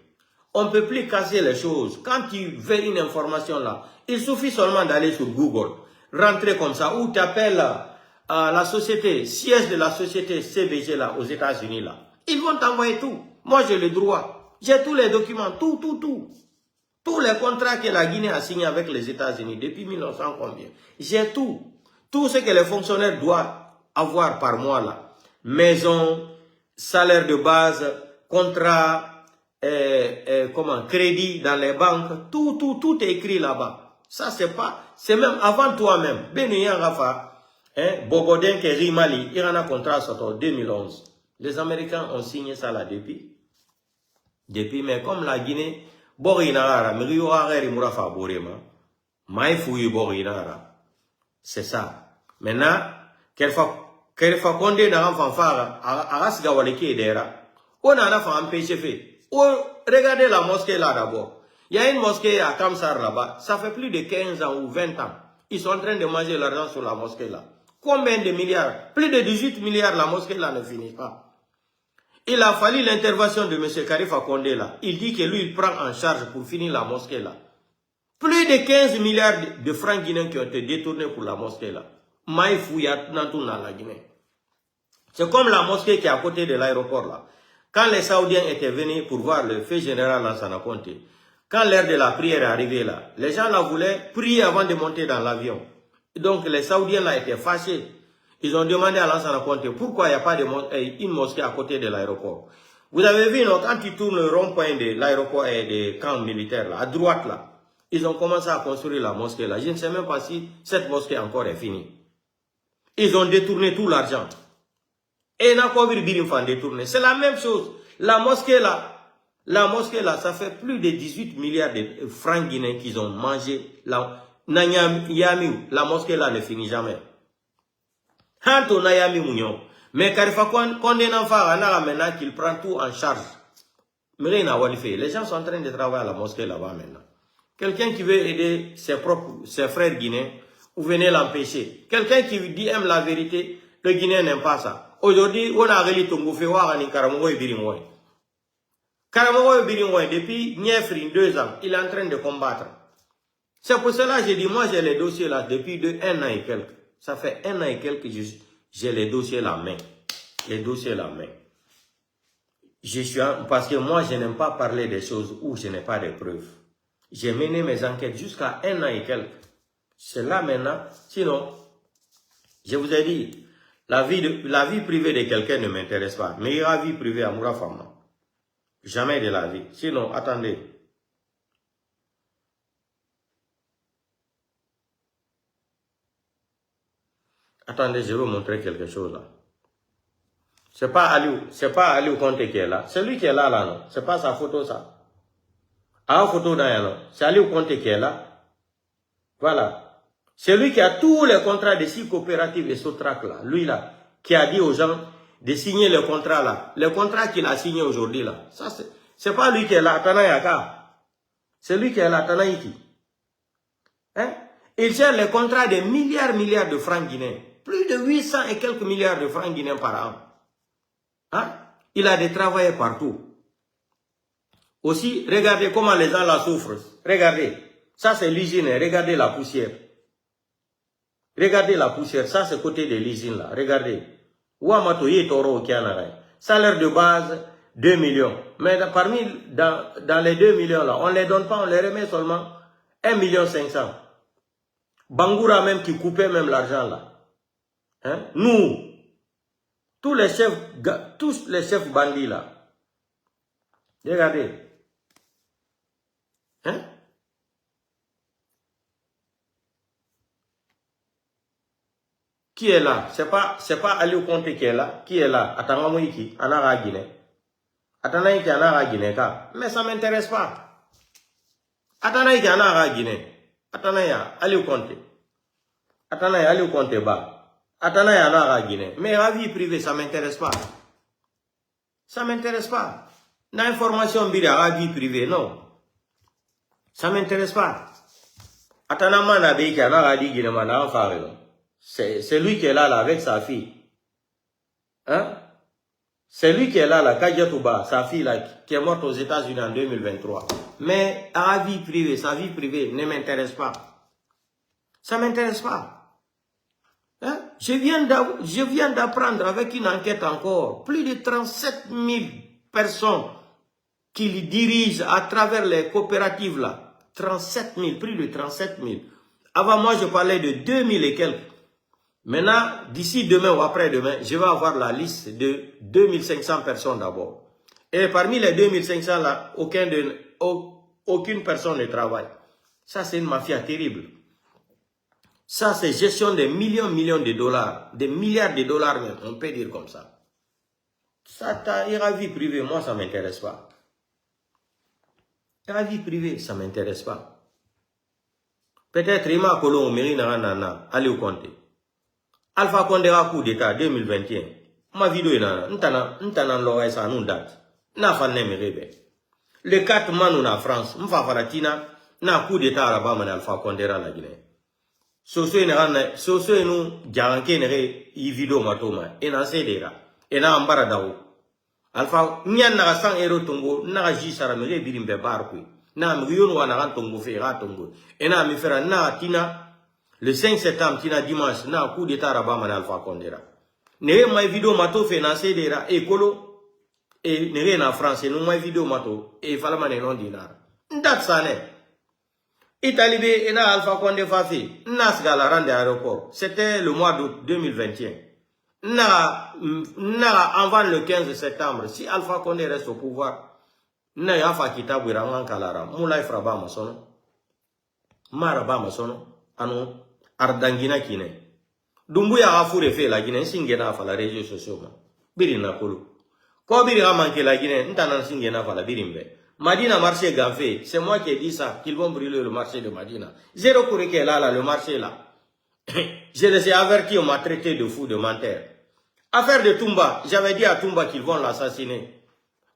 On ne peut plus casser les choses. Quand tu veux une information là, il suffit seulement d'aller sur Google, rentrer comme ça, ou tu appelles la société, siège de la société CBG là, aux États-Unis là. Ils vont t'envoyer tout. Moi, j'ai le droit. J'ai tous les documents, tout. Tous les contrats que la Guinée a signés avec les États-Unis depuis 1900 combien. J'ai tout. Tout ce que les fonctionnaires doivent avoir par mois là. Maison, salaire de base, contrat, crédit dans les banques. Tout est écrit là-bas. Ça c'est même avant toi-même. Beniyan Rafa, Bobodin qui Rimali, il y a un contrat en 2011. Les Américains ont signé ça là depuis, mais comme la Guinée, Borinara, Miriorari Murafa Borema, Maïfouyi Borinara. C'est ça. Maintenant, quelquefois Condé n'a pas fanfare, Arasga Waleki Edera. On a un empêché fait. Regardez la mosquée là d'abord. Il y a une mosquée à Kamsar là-bas. Ça fait plus de 15 ans ou 20 ans. Ils sont en train de manger l'argent sur la mosquée là. Combien de milliards? Plus de 18 milliards, la mosquée là ne finit pas. Il a fallu l'intervention de M. Karifa Condé là. Il dit que lui, il prend en charge pour finir la mosquée là. Plus de 15 milliards de francs guinéens qui ont été détournés pour la mosquée là. Maïfouya Nantou dans la Guinée. C'est comme la mosquée qui est à côté de l'aéroport là. Quand les Saoudiens étaient venus pour voir le feu général Lansana Conté, quand l'heure de la prière est arrivée là, les gens là voulaient prier avant de monter dans l'avion. Donc les Saoudiens là étaient fâchés. Ils ont demandé à Lansana Conté pourquoi il n'y a pas une mosquée à côté de l'aéroport. Vous avez vu, non, quand tu tournes le rond-point de l'aéroport et des camps militaires là, à droite là, ils ont commencé à construire la mosquée là. Je ne sais même pas si cette mosquée encore est finie. Ils ont détourné tout l'argent. Et n'a pas vu Birimfan détourner. C'est la même chose. La mosquée là, ça fait plus de 18 milliards de francs guinéens qu'ils ont mangé. La mosquée là ne finit jamais. Hanto Nayami Mounion. Mais Karifa Condé Nanfara maintenant qu'il prend tout en charge. Mais rien à Walifé. Les gens sont en train de travailler à la mosquée là-bas maintenant. Quelqu'un qui veut aider ses frères guinéens, vous venez l'empêcher. Quelqu'un qui dit aime la vérité, le Guinéen n'aime pas ça. Aujourd'hui, on a réalisé ton gouféwa à Karamogo et Birimoué. Karamogo et Birimoué, depuis 2 ans, il est en train de combattre. C'est pour cela que j'ai dit, moi j'ai les dossiers là depuis 1 an et quelques. Ça fait 1 an et quelques que j'ai les dossiers la main. Les dossiers la main. Parce que moi je n'aime pas parler des choses où je n'ai pas de preuves. J'ai mené mes enquêtes jusqu'à 1 an et quelques. C'est là maintenant. Sinon, je vous ai dit, la vie privée de quelqu'un ne m'intéresse pas. Mais la vie privée à Moura Fama. Jamais de la vie. Sinon, attendez. Attendez, je vais vous montrer quelque chose là. C'est pas Aliou Conté qui est là. C'est lui qui est là, non. C'est pas sa photo, ça. Ah, photo dans c'est Aliou Conté qui est là. Voilà. C'est lui qui a tous les contrats de 6 coopératives et Sotrac là. Lui là, qui a dit aux gens de signer le contrat là. Le contrat qu'il a signé aujourd'hui là. Ça, c'est pas lui qui est là, Tanayaka. C'est lui qui est là, Tanaïki. Hein? Il gère les contrats de milliards de francs guinéens. Plus de 800 et quelques milliards de francs guinéens par an. Hein? Il a des travailleurs partout. Aussi, regardez comment les gens la souffrent. Regardez. Ça, c'est l'usine. Regardez la poussière. Regardez la poussière. Ça, c'est côté de l'usine, là. Regardez. Ouamato yi toro kianaray. Salaire de base, 2 millions. Mais dans les 2 millions, là, on ne les donne pas, on les remet seulement 1,5 million. Bangoura même qui coupait même l'argent, là. Hein? Nous, tous les chefs bandits, là. Regardez. Hein? Qui est là? C'est pas Aliou Conté qui est là. Qui est là? Attends, Moïki, Anara Guinée. Attends, qui Anara Guinée, mais ça m'intéresse pas. Attends, qui Anara Guinée. Attends, Aliou Conté. Attends, Aliou Conté bas. Attends, Anara Guinée. Mais la vie privée, ça m'intéresse pas. Ça m'intéresse pas. L'information bille à la vie privée, non. Ça m'intéresse pas. Attends, Manabe qui Anara Guinée, Manara Farelo. C'est lui qui est là, avec sa fille. Hein? C'est lui qui est là, Kajatouba, sa fille là, qui est morte aux États-Unis en 2023. Mais à la vie privée, sa vie privée ne m'intéresse pas. Ça ne m'intéresse pas. Hein? Je viens d'apprendre avec une enquête encore, plus de 37 000 personnes qui les dirigent à travers les coopératives là. 37 000, plus de 37 000. Avant moi, je parlais de 2 000 et quelques. Maintenant, d'ici demain ou après-demain, je vais avoir la liste de 2500 personnes d'abord. Et parmi les 2500 là, aucune personne ne travaille. Ça, c'est une mafia terrible. Ça, c'est gestion de millions de dollars, des milliards de dollars même, on peut dire comme ça. Ça, ta vie privée, moi, ça ne m'intéresse pas. Ta vie privée, ça ne m'intéresse pas. Peut-être, Ima Kolon, Mérina Nana, Aliou Conté. Alpha Condé a coup d'état 2021. Ma vidéo est là. N'tana l'oreille ça nous date. N'a pas n'aimerait. Le 4 man en France. M'fa faratina. N'a coup d'état là-bas man Alpha Condé la Guinée. Soso nous janké nere y vidéo matoma. Et n'a cédera. Et n'a ambara daou. Alpha nyan na 100 € tongo. N'a jisara mere birimbe barku. N'a mriyon wana tongo fe tongo. Et n'a mi fera n'a tina. Le 5 septembre, tina dimanche, na coup d'état rabat man Alpha Condé. Nere ma vidéo mato fait na cédera et colo et nere na France nous ma vidéo mato et fala man non dinar. Ndat sané. Italibé et na Alpha Condé fa fait. Nas gala rende aéroport. C'était le mois d'août 2021. Na avant le 15 septembre, si Alpha Condé reste au pouvoir, na yafa kitabu rangan kalara. Moulay fraba masono. Maraba masono. Ano Ardangina kine. Dumbuya a fouré fait la Guinée, singena fa la réseaux sociaux. Birina kolo. Ko biri a manqué la Guinée, n'tana singena fa la birimbe. Madina marché gavé, c'est moi qui ai dit ça, qu'ils vont brûler le marché de Madina. Zéro courrier qui est là, le marché là. Je les ai avertis, on m'a traité de fou, de menteur. Affaire de Toumba, j'avais dit à Toumba qu'ils vont l'assassiner.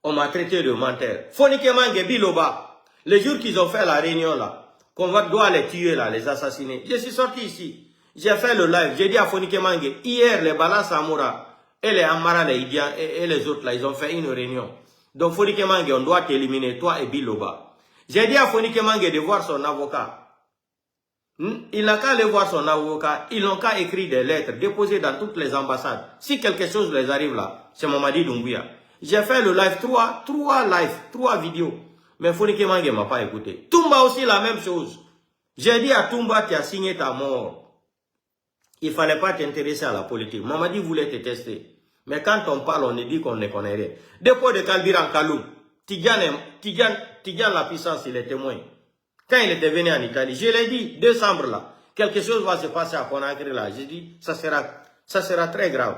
On m'a traité de menteur. Fonike Mange Biloba, les jours qu'ils ont fait la réunion là, qu'on doit les tuer là, les assassiner. Je suis sorti ici. J'ai fait le live. J'ai dit à Fonike Mange, hier, les Bala Samoura et les Amara, les Idians et les autres là, ils ont fait une réunion. Donc Fonike Mange, on doit t'éliminer, toi et Biloba. J'ai dit à Fonike Mange de voir son avocat. Il n'a qu'à aller voir son avocat. Ils n'ont qu'à écrire des lettres, déposer dans toutes les ambassades. Si quelque chose les arrive là, c'est Mamadi Doumbouya. J'ai fait le live, trois vidéos. Mais Fonike Mange ne m'a pas écouté. Toumba aussi la même chose. J'ai dit à Toumba, tu as signé ta mort. Il ne fallait pas t'intéresser à la politique. Mamadi voulait te tester. Mais quand on parle, on dit qu'on ne connaît rien. Dépôt de Kalbiran Kaloum. Tidjane la puissance, il est témoin. Quand il était venu en Italie, je l'ai dit, décembre là, quelque chose va se passer à Conakry là. J'ai dit, ça sera très grave.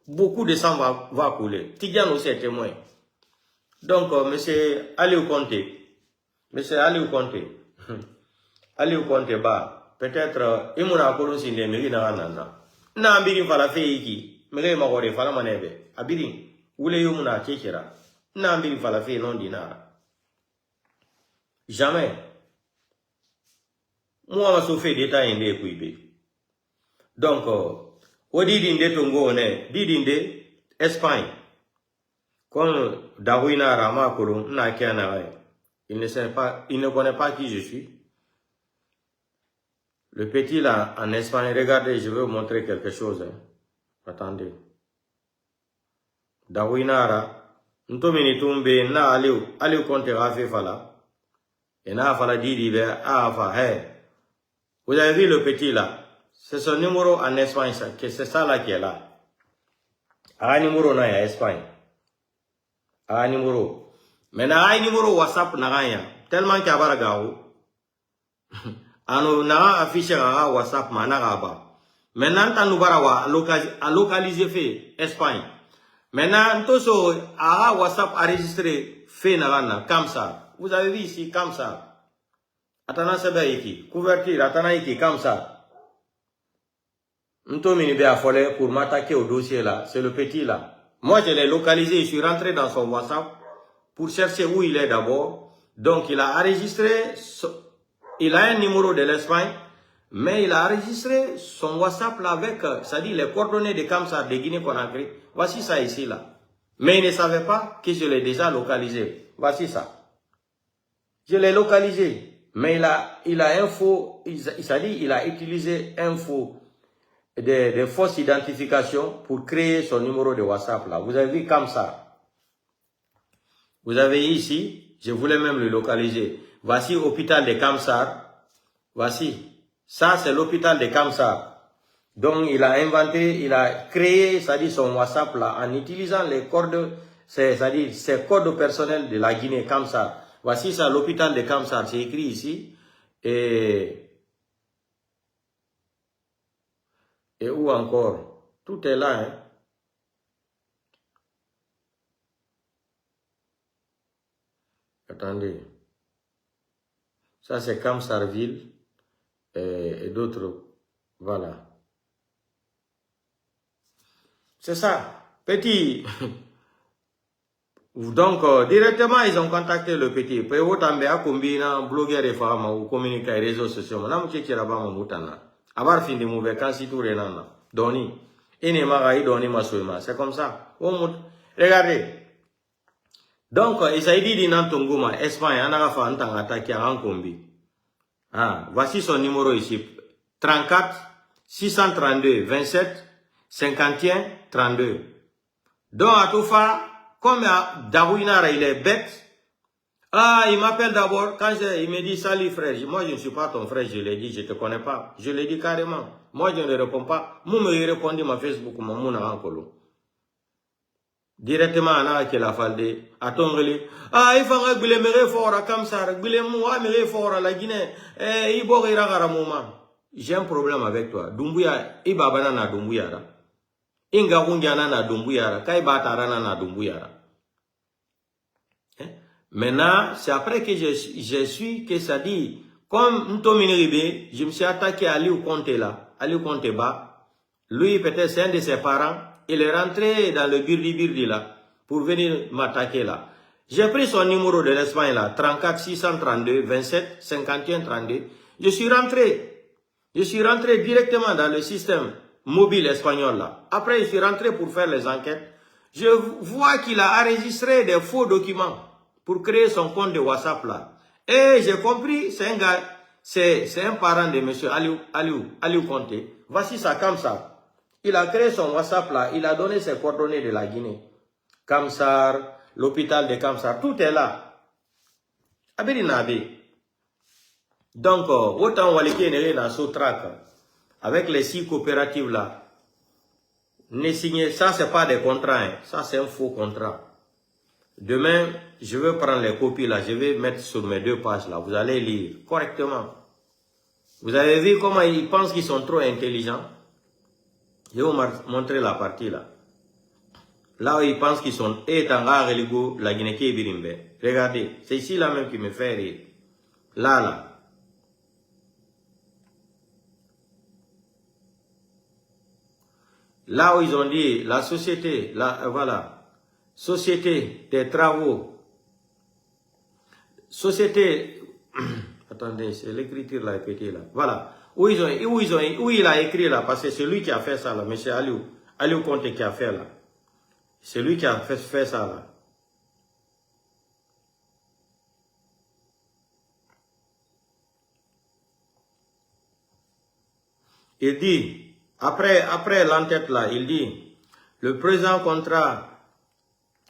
Beaucoup de sang va couler. Tidjane aussi est témoin. Donc, monsieur Aliou Conté, Aliou Conté, bah, peut-être, il m'a encore aussi des mérines à Nana. Na ambiri fala feiki, mele magore fala manebe. Abiri, oule yomuna kekera. Na ambiri fala fe non dinara. Jamais. Moi, je fais des temps indé kuibe. Donc, au didinde Tongo, on est didinde Espagne. Comme Dawina Rama Kolon, il ne connaît pas qui je suis. Le petit là, en Espagne, regardez, je vais vous montrer quelque chose. Hein. Attendez. Dawinara, Ntomini Tumbe, na Aliou Konte Rafe Fala. Et na Fala Didi, vous avez vu le petit là? C'est son numéro en Espagne, c'est ça là qui est là. Un numéro na en Espagne. Un numéro. Mais na un numéro WhatsApp na rien. Tellement qu'il y a pas de gars. Ano na affiché à WhatsApp manaraba. Maintenant t'as nous barawa à localiser fait Espagne. Maintenant tout ça à WhatsApp enregistré fait na comme ça. Vous avez vu ici comme ça. Attends c'est bien ici. Couverture attends ici comme ça. Ntomini be affolé pour m'attaquer au dossier là, c'est le petit là. Moi je l'ai localisé, je suis rentré dans son WhatsApp pour chercher où il est d'abord. Donc il a enregistré il a un numéro de l'Espagne, mais il a enregistré son WhatsApp là avec, c'est-à-dire les coordonnées de Kamsar de Guinée-Conakry. Voici ça ici là. Mais il ne savait pas que je l'ai déjà localisé. Voici ça. Je l'ai localisé, mais il a un faux, c'est-à-dire il a utilisé un faux, des fausses identifications pour créer son numéro de WhatsApp là. Vous avez vu Kamsar. Vous avez ici, je voulais même le localiser. Voici l'hôpital de Kamsar. Voici. Ça, c'est l'hôpital de Kamsar. Donc, il a inventé, il a créé, c'est-à-dire son WhatsApp là, en utilisant les codes, c'est-à-dire ses codes personnels de la Guinée, Kamsar. Voici ça, l'hôpital de Kamsar. C'est écrit ici. Et où encore? Tout est là, hein. Attendez. Ça, c'est Kamsarville et d'autres. Voilà. C'est ça. Petit. Donc, directement, ils ont contacté le petit. Puis, autant bien, combina, blogueur et femme, ou communiquer les réseaux sociaux. Maintenant, je suis là, avoir fini de mauvais quand si tout renana. Doni. Et ne m'a donné ma soima. C'est comme ça. Regardez. Donc, il s'agit dit dans Tongoma, Espagne, on a fait un temps attaqué en combi. Ah, voici son numéro ici. 34 632 27 51 32. Donc, à tout fa, comme Dawinara, il est bête. Ah, il m'appelle d'abord, quand il me dit salut frère, moi je ne suis pas ton frère, je l'ai dit, je ne te connais pas. Je l'ai dit carrément. Moi je ne réponds pas. Moi me répondis ma Facebook, mon mon ankolo. Directement, on a qui la falde. À ton relais. Ah, il faut que je me fort comme ça. Je me fort à la Guinée. Eh, il faut que moment. J'ai un problème avec toi. Dumbuya, il va banana Dumbuya. Inga Wunjana na Dumbuya. Kai Batarana na Dumbuya. Maintenant, c'est après que je suis que ça dit, comme Ntomini Ribe, je me suis attaqué à Aliou Konte là, Aliou Konte Ba. Lui, peut-être c'est un de ses parents. Il est rentré dans le birdi là, pour venir m'attaquer là. J'ai pris son numéro de l'Espagne là, 34 632 27 51 32. Je suis rentré directement dans le système mobile espagnol là. Après, je suis rentré pour faire les enquêtes. Je vois qu'il a enregistré des faux documents pour créer son compte de WhatsApp là. Et j'ai compris, c'est un gars, c'est un parent de monsieur Aliou Konte. Voici ça comme ça. Il a créé son WhatsApp là, il a donné ses coordonnées de la Guinée. Kamsar, l'hôpital de Kamsar, tout est là. Abedinabe. Donc, autant Waliki est dans Sotrak, avec les 6 coopératives là, ne signez, ça c'est pas des contrats, hein. Ça c'est un faux contrat. Demain, je vais prendre les copies là, je vais mettre sur mes 2 pages là, vous allez lire correctement. Vous avez vu comment ils pensent qu'ils sont trop intelligents? Je vais vous montrer la partie là. Là où ils pensent qu'ils sont Religo, la Guinée qui est Birimbe. Regardez, c'est ici là même qui me fait rire. Là. Là où ils ont dit la société, là, voilà. Société des travaux. Société. Attendez, c'est l'écriture là répétée là. Voilà. Où il a écrit là, parce que c'est lui qui a fait ça là, M. Aliou Konte qui a fait là. C'est lui qui a fait ça là. Il dit, après l'entête là, il dit, le présent contrat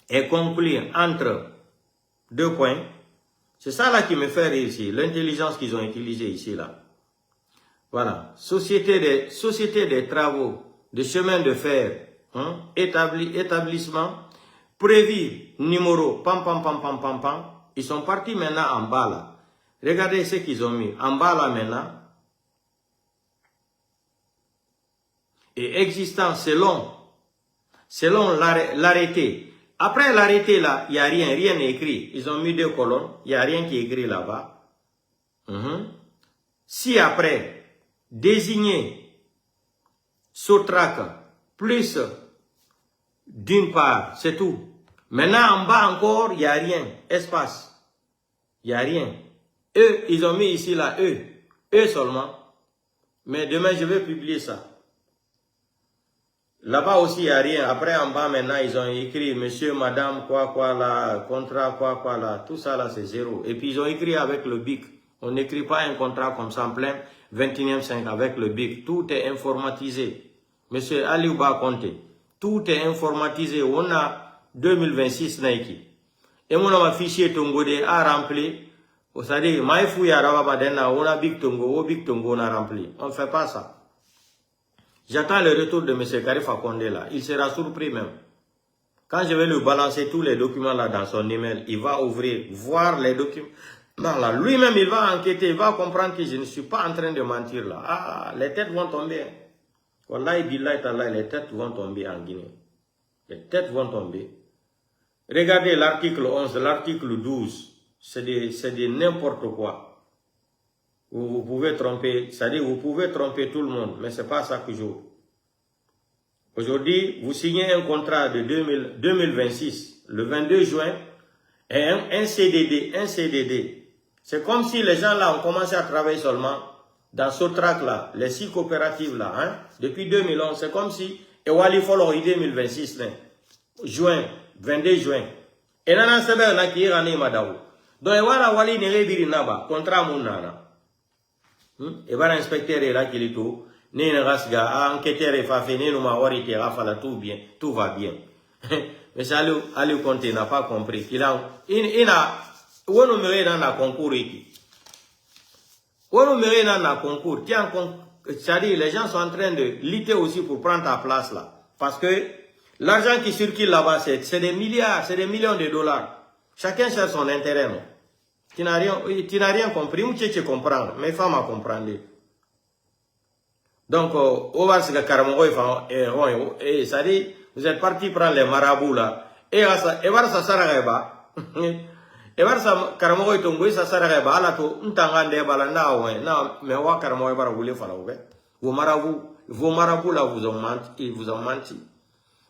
est conclu entre deux points. C'est ça là qui me fait rire ici, l'intelligence qu'ils ont utilisée ici là. Voilà, société des travaux, de chemin de fer, hein, établissement, prévu, numéro, pam. Ils sont partis maintenant en bas là. Regardez ce qu'ils ont mis en bas là maintenant. Et existant selon l'arrêté. Après l'arrêté là, il n'y a rien n'est écrit. Ils ont mis deux colonnes, il n'y a rien qui est écrit là-bas. Si après, désigner Sotrac plus d'une part, c'est tout. Maintenant, en bas encore, il n'y a rien. Espace. Il n'y a rien. Eux, ils ont mis ici là, eux. Eux seulement. Mais demain, je vais publier ça. Là-bas aussi, il n'y a rien. Après, en bas, maintenant, ils ont écrit monsieur, madame, quoi là, contrat, quoi là. Tout ça là, c'est zéro. Et puis, ils ont écrit avec le BIC. On n'écrit pas un contrat comme ça en plein 21e siècle avec le BIC. Tout est informatisé. Monsieur Aliouba Conte. Tout est informatisé. On a 2026 Nike. Et mon fichier Tongode a rempli. C'est-à-dire, Maïfou Yarababadena, on a Big Tongo, Big Tongo on a rempli. On ne fait pas ça. J'attends le retour de M. Karifa Kondé là. Il sera surpris même. Quand je vais lui balancer tous les documents là dans son email, il va ouvrir, voir les documents. Non, là, lui-même, il va enquêter, il va comprendre que je ne suis pas en train de mentir là. Ah, les têtes vont tomber. Wallahi billahi ta'ala, les têtes vont tomber en Guinée. Les têtes vont tomber. Regardez l'article 11, l'article 12. C'est de n'importe quoi. Vous pouvez tromper, c'est-à-dire vous pouvez tromper tout le monde, mais ce n'est pas ça que je veux. Aujourd'hui, vous signez un contrat de 2026, le 22 juin, et un CDD. C'est comme si les gens là ont commencé à travailler seulement dans ce track là, les 6 coopératives là, hein, depuis 2011. C'est comme si, et Wali Follow 2026, là, juin, 22 juin. Et nana sebe na qui est rani madaou. Donc, Wali n'est pas contrat mounana. Et voilà l'inspecteur est là qui est tout. Né ne rasga, enquêteur est fait, né nous m'a warité, rafala tout bien, tout va bien. Mais ça, Ali Conte n'a pas compris. Il a, où nous mérite dans la concours ici. Où nous mérite dans la concours. Tiens, c'est-à-dire, les gens sont en train de lutter aussi pour prendre ta place là. Parce que l'argent qui circule là-bas, c'est des milliards, c'est des millions de dollars. Chacun cherche son intérêt, non? Tu n'as rien compris, ou tu comprends, mais femmes à comprendre. Donc, au va se Karamogo et ça dit, vous êtes parti prendre les marabouts là, et voir ça sarareba, et voir ça Karamogo et Tongo, ça sarareba, là tout, n'tangande balanda, ouais, non, mais wa Karamogo et Baraboulé falaoué. Vos marabouts là vous ont menti, ils vous ont menti.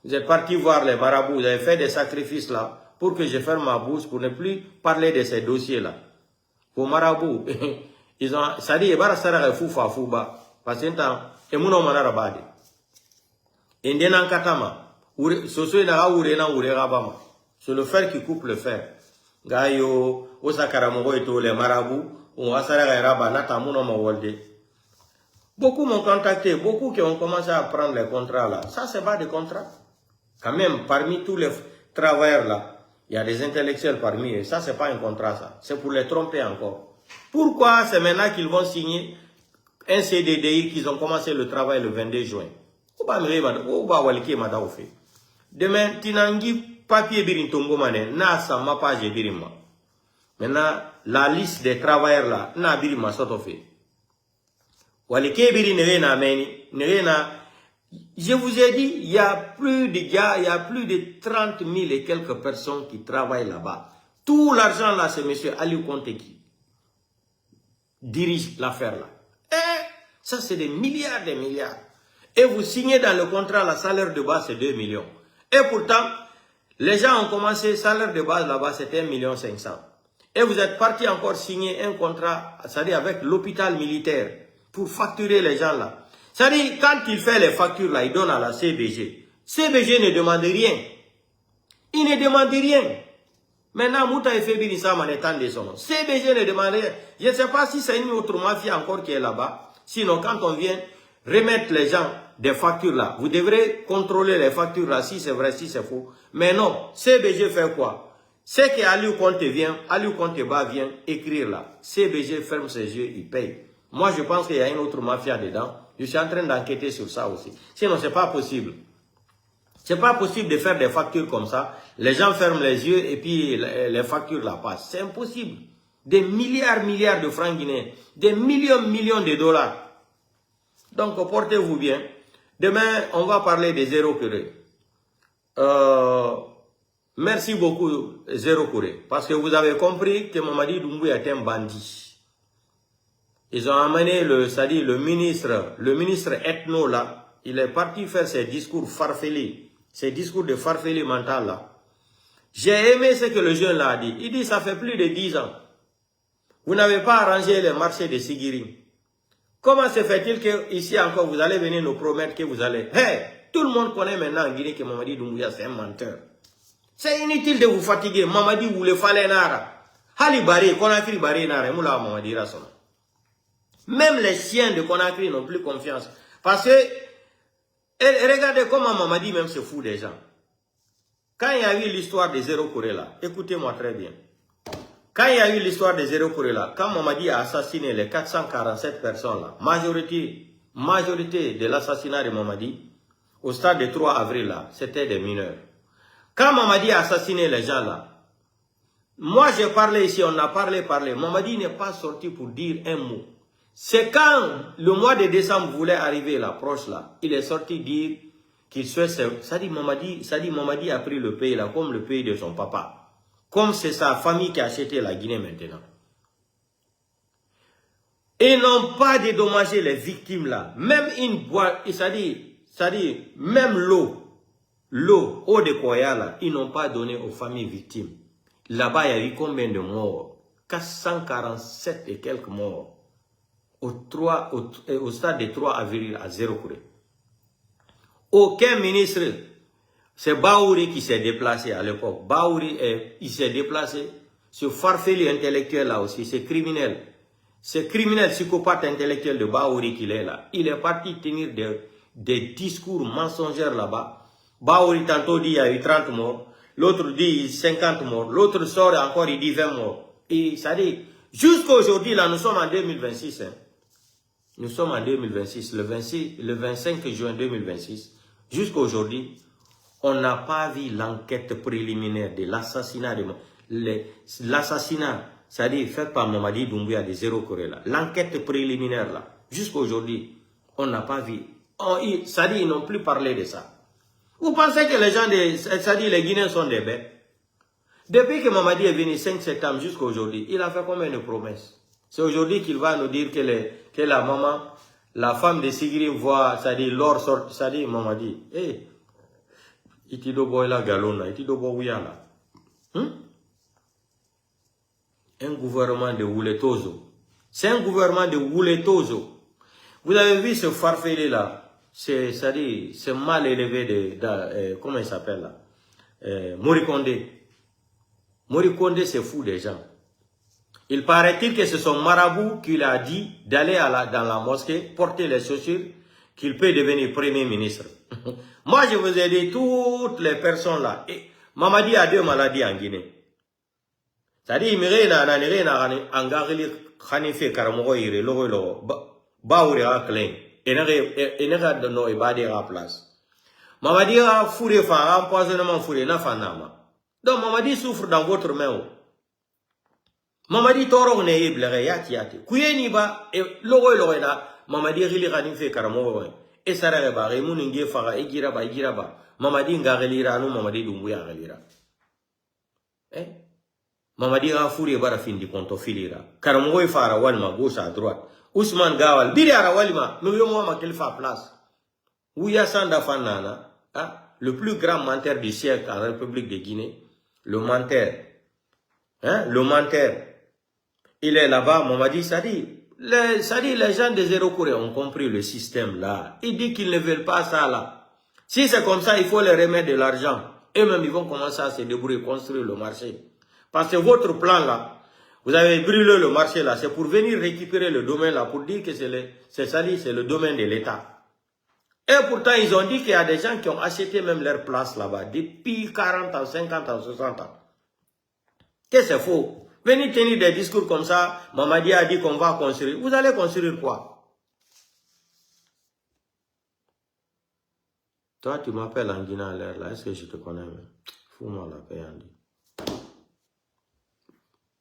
Vous êtes parti voir les marabouts, vous avez fait des sacrifices là, pour que je ferme ma bouche, pour ne plus parler de ces dossiers-là. Pour marabouts, ils ont, ça dit, Ebara Sarare Foufa Fouba, parce que temps, et mon homme a rabadi. Et n'en katama, soso na urena urerabama. C'est le fer qui coupe le fer. Gayo, Osakaramogo et tous les marabouts, ou Asarare Rabanata, mon homme Walde. Beaucoup m'ont contacté, beaucoup qui ont commencé à prendre les contrats là. Ça, c'est pas des contrats. Quand même, parmi tous les travailleurs là, il y a des intellectuels parmi eux. Ça, c'est pas un contrat, ça. C'est pour les tromper encore. Pourquoi c'est maintenant qu'ils vont signer un CDDI qu'ils ont commencé le travail le 22 juin? Demain, Tinangi, papier birin tongo mané, na sa ma page birima. Maintenant, la liste des travailleurs là, na birima soto fait. Walike birin na meni, na. Je vous ai dit, il y a plus de 30 000 et quelques personnes qui travaillent là-bas. Tout l'argent là, c'est M. Aliou Conte qui dirige l'affaire là. Et ça, c'est des milliards. Et vous signez dans le contrat, le salaire de base, c'est 2 millions. Et pourtant, les gens ont commencé, le salaire de base là-bas, c'était 1 500 000. Et vous êtes parti encore signer un contrat, c'est-à-dire avec l'hôpital militaire, pour facturer les gens là. C'est-à-dire, quand il fait les factures là, il donne à la CBG. CBG ne demande rien. Il ne demande rien. Maintenant, Mouta et Fébiri Sam en étant des son. CBG ne demande rien. Je ne sais pas si c'est une autre mafia encore qui est là-bas. Sinon, quand on vient remettre les gens des factures là. Vous devrez contrôler les factures là, si c'est vrai, si c'est faux. Mais non, CBG fait quoi? C'est qu'Aliou Konteba vient écrire là. CBG ferme ses yeux, il paye. Moi, je pense qu'il y a une autre mafia dedans. Je suis en train d'enquêter sur ça aussi. Sinon, c'est pas possible. C'est pas possible de faire des factures comme ça. Les gens ferment les yeux et puis les factures là passent. C'est impossible. Des milliards de francs guinéens. Des millions de dollars. Donc, portez-vous bien. Demain, on va parler des zéro curé. Merci beaucoup, Zéro Couré, parce que vous avez compris que Mamadi Doumbouya est un bandit. Ils ont amené le ministre ethno là, il est parti faire ses discours farfelés, ses discours de farfelé mental là. J'ai aimé ce que le jeune là a dit. Il dit ça fait plus de 10 ans. Vous n'avez pas arrangé les marchés de Sigiri. Comment se fait-il que ici encore vous allez venir nous promettre que vous allez... Hey, tout le monde connaît maintenant en Guinée que Mamadi Doumbouya c'est un menteur. C'est inutile de vous fatiguer. Mamadi vous le fallait nara. Hali Baré, Conakry Baré nara, moula Mamadi Rasson. Même les chiens de Conakry n'ont plus confiance. Parce que, regardez comment Mamadi même se fout des gens. Quand il y a eu l'histoire des Zéro Couré là, écoutez-moi très bien. Quand il y a eu l'histoire des Zéro Couré là, quand Mamadi a assassiné les 447 personnes là, majorité de l'assassinat de Mamadi, au stade du 3 avril là, c'était des mineurs. Quand Mamadi a assassiné les gens là, moi j'ai parlé ici, on a parlé. Mamadi n'est pas sorti pour dire un mot. C'est quand le mois de décembre voulait arriver là, proche là, il est sorti dire qu'il souhaite... Ça dit Mamadi a pris le pays là, comme le pays de son papa. Comme c'est sa famille qui a acheté la Guinée maintenant. Et n'ont pas dédommagé les victimes là. Même une boîte, ça dit même l'eau de Koya là, ils n'ont pas donné aux familles victimes. Là-bas, il y a eu combien de morts? 447 et quelques morts. Au stade de 3 avril à Zéro Couré. Aucun ministre, c'est Baouri qui s'est déplacé à l'époque. Baouri, il s'est déplacé. Ce farfelu intellectuel là aussi, c'est criminel. C'est criminel, psychopathe intellectuel de Baouri qu'il est là. Il est parti tenir des discours mensongers là-bas. Baouri tantôt dit il y a eu 30 morts, l'autre dit 50 morts, l'autre sort encore il dit 20 morts. Et ça dit, jusqu'à aujourd'hui, là nous sommes en 2026. Hein. Nous sommes en 2026, le 25 juin 2026. Jusqu'à aujourd'hui, on n'a pas vu l'enquête préliminaire de l'assassinat c'est-à-dire fait par Mamadi Doumbouya de Zéro Couré là. L'enquête préliminaire là, jusqu'à aujourd'hui, on n'a pas vu. Ça dit, ils n'ont plus parlé de ça. Vous pensez que les gens, c'est-à-dire les Guinéens sont des bêtes? Depuis que Mamadi est venu 5 septembre jusqu'à aujourd'hui, il a fait combien de promesses? C'est aujourd'hui qu'il va nous dire que la maman, la femme de Sigiri voit, c'est-à-dire l'or sort, c'est-à-dire Mamadi, hey, itido boy la galona, itido boy là. Un gouvernement de Ouletozo. C'est un gouvernement de Ouletozo. Vous avez vu ce farfelu là? C'est mal élevé comment il s'appelle là? Morikonde. Morikonde c'est fou des gens. Il paraît-il que c'est son marabout qui lui a dit d'aller dans la mosquée, porter les chaussures, qu'il peut devenir premier ministre. Moi je vous ai dit toutes les personnes là. Et Mamadi a 2 maladies en Guinée. C'est-à-dire il me engagé Khanife Karamogo ire logo Baouri a klein. Et n'a pas no ibadi à place. Mamadi a fourré fa empoisonnement fourré na fanama. Donc Mamadi souffre dans votre main. Mamadi toro ne iblere yati. Kuyeni ba logo na Mamadi rili Khanife Karamogo. Et ça reba remuninge fa igira ba. Mamadi ngagelira no Mamadi Doumbouya ngalira. Mamadi a fourré bara fin di konto filira. Karamogo fara walma gauche à droite. Ousmane Gawal, biri arawalima, nous yomwa makel fa place. Ouya Sanda Fanana, le plus grand menteur du siècle en République de Guinée, le menteur. Le menteur. Il est là-bas, Mamadi, ça dit, les gens de Zéro Couré ont compris le système là. Ils disent qu'ils ne veulent pas ça là. Si c'est comme ça, il faut leur remettre de l'argent. Eux-mêmes, ils vont commencer à se débrouiller, construire le marché. Parce que votre plan là, vous avez brûlé le marché là, c'est pour venir récupérer le domaine là, pour dire que c'est le domaine de l'État. Et pourtant, ils ont dit qu'il y a des gens qui ont acheté même leur place là-bas depuis 40 ans, 50 ans, 60 ans. Que c'est faux. Venez tenir des discours comme ça, Mamadi a dit qu'on va construire. Vous allez construire quoi? Toi, tu m'appelles en Guinée à l'air là. Est-ce que je te connais même? Fous-moi la paix, Andy.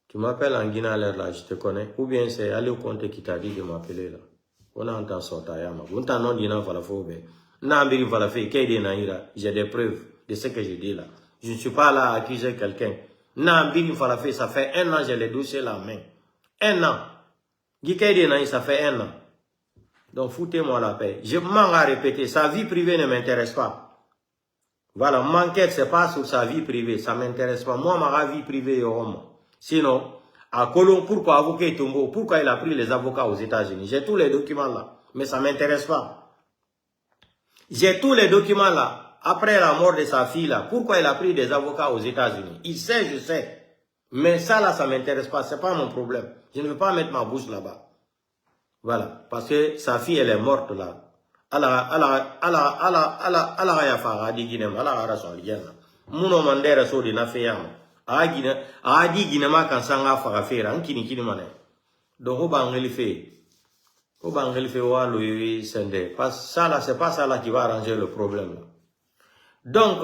Tu m'appelles en Guinée à l'air là, je te connais. Ou bien c'est Aliou Conté qui t'a dit de m'appeler là. On a entendu sortir à Yama. On t'a non dit non, voilà, faut bien. N'ambiri voilà fait, j'ai des preuves de ce que je dis là. Je ne suis pas là à accuser quelqu'un. N'ambiri voilà fait, ça fait 1 an, j'ai les dossiers là en main. 1 an. Ça fait 1 an. Donc foutez-moi la paix. Je m'en à répéter, sa vie privée ne m'intéresse pas. Voilà, m'enquête, c'est pas sur sa vie privée, ça m'intéresse pas. Moi, ma vie privée est homme. Sinon, à Colomb, pourquoi avocat Tombo, pourquoi il a pris les avocats aux États-Unis? J'ai tous les documents là, mais ça m'intéresse pas. J'ai tous les documents là, après la mort de sa fille là, pourquoi il a pris des avocats aux États-Unis? Il sait, je sais. Mais ça là, ça m'intéresse pas, c'est pas mon problème. Je ne veux pas mettre ma bouche là-bas. Voilà, parce que sa fille, elle est morte là. Ça là, c'est pas ça là qui va arranger le problème là. Donc,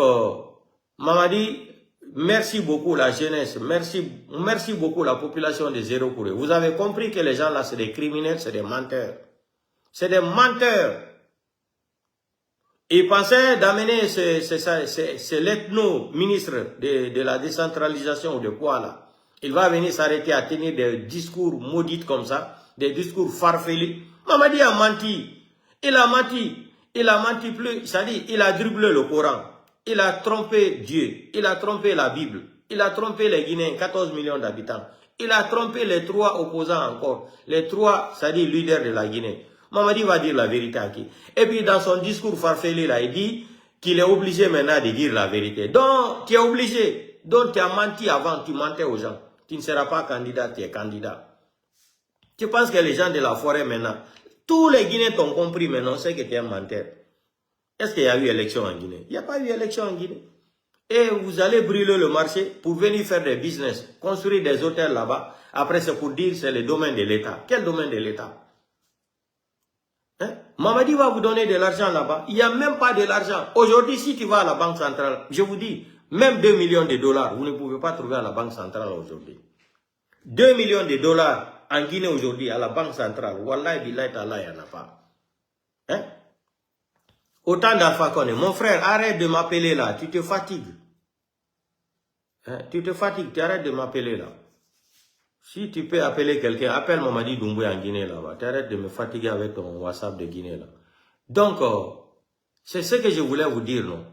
Mamadi, merci beaucoup la jeunesse, merci beaucoup la population de Zéro Kouré. Vous avez compris que les gens là, c'est des criminels, c'est des menteurs. C'est des menteurs. Ils pensaient d'amener c'est l'ethno-ministre de la décentralisation ou de quoi là. Il va venir s'arrêter à tenir des discours maudits comme ça, des discours farfelus. Mamadi a menti. Il a menti. Il a menti plus, c'est-à-dire il a dribblé le Coran. Il a trompé Dieu. Il a trompé la Bible. Il a trompé les Guinéens, 14 millions d'habitants. Il a trompé les 3 opposants encore. Les 3, c'est-à-dire leaders de la Guinée. Mamadi va dire la vérité à qui? Et puis dans son discours farfelu là, il dit qu'il est obligé maintenant de dire la vérité. Donc, tu es obligé. Donc, tu as menti avant, tu mentais aux gens. Tu ne seras pas candidat, tu es candidat. Tu penses que les gens de la forêt maintenant, tous les Guinéens t'ont compris maintenant, c'est que tu es un menteur. Est-ce qu'il y a eu élection en Guinée? Il n'y a pas eu élection en Guinée. Et vous allez brûler le marché pour venir faire des business, construire des hôtels là-bas. Après, c'est pour dire que c'est le domaine de l'État. Quel domaine de l'État? Hein? Mamadi va vous donner de l'argent là-bas. Il n'y a même pas de l'argent. Aujourd'hui, si tu vas à la Banque centrale, je vous dis, même 2 millions de dollars, vous ne pouvez pas trouver à la Banque centrale aujourd'hui. 2 millions de dollars en Guinée aujourd'hui à la Banque centrale. Wallahi, billahi ta'ala, il n'y en a pas. Hein? Autant d'Alpha Condé. Mon frère, arrête de m'appeler là. Tu te fatigues. Hein? Tu te fatigues, tu arrêtes de m'appeler là. Si tu peux appeler quelqu'un, appelle Mamadi Doumbouya en Guinée là-bas. Tu arrêtes de me fatiguer avec ton WhatsApp de Guinée là. Donc, c'est ce que je voulais vous dire, non?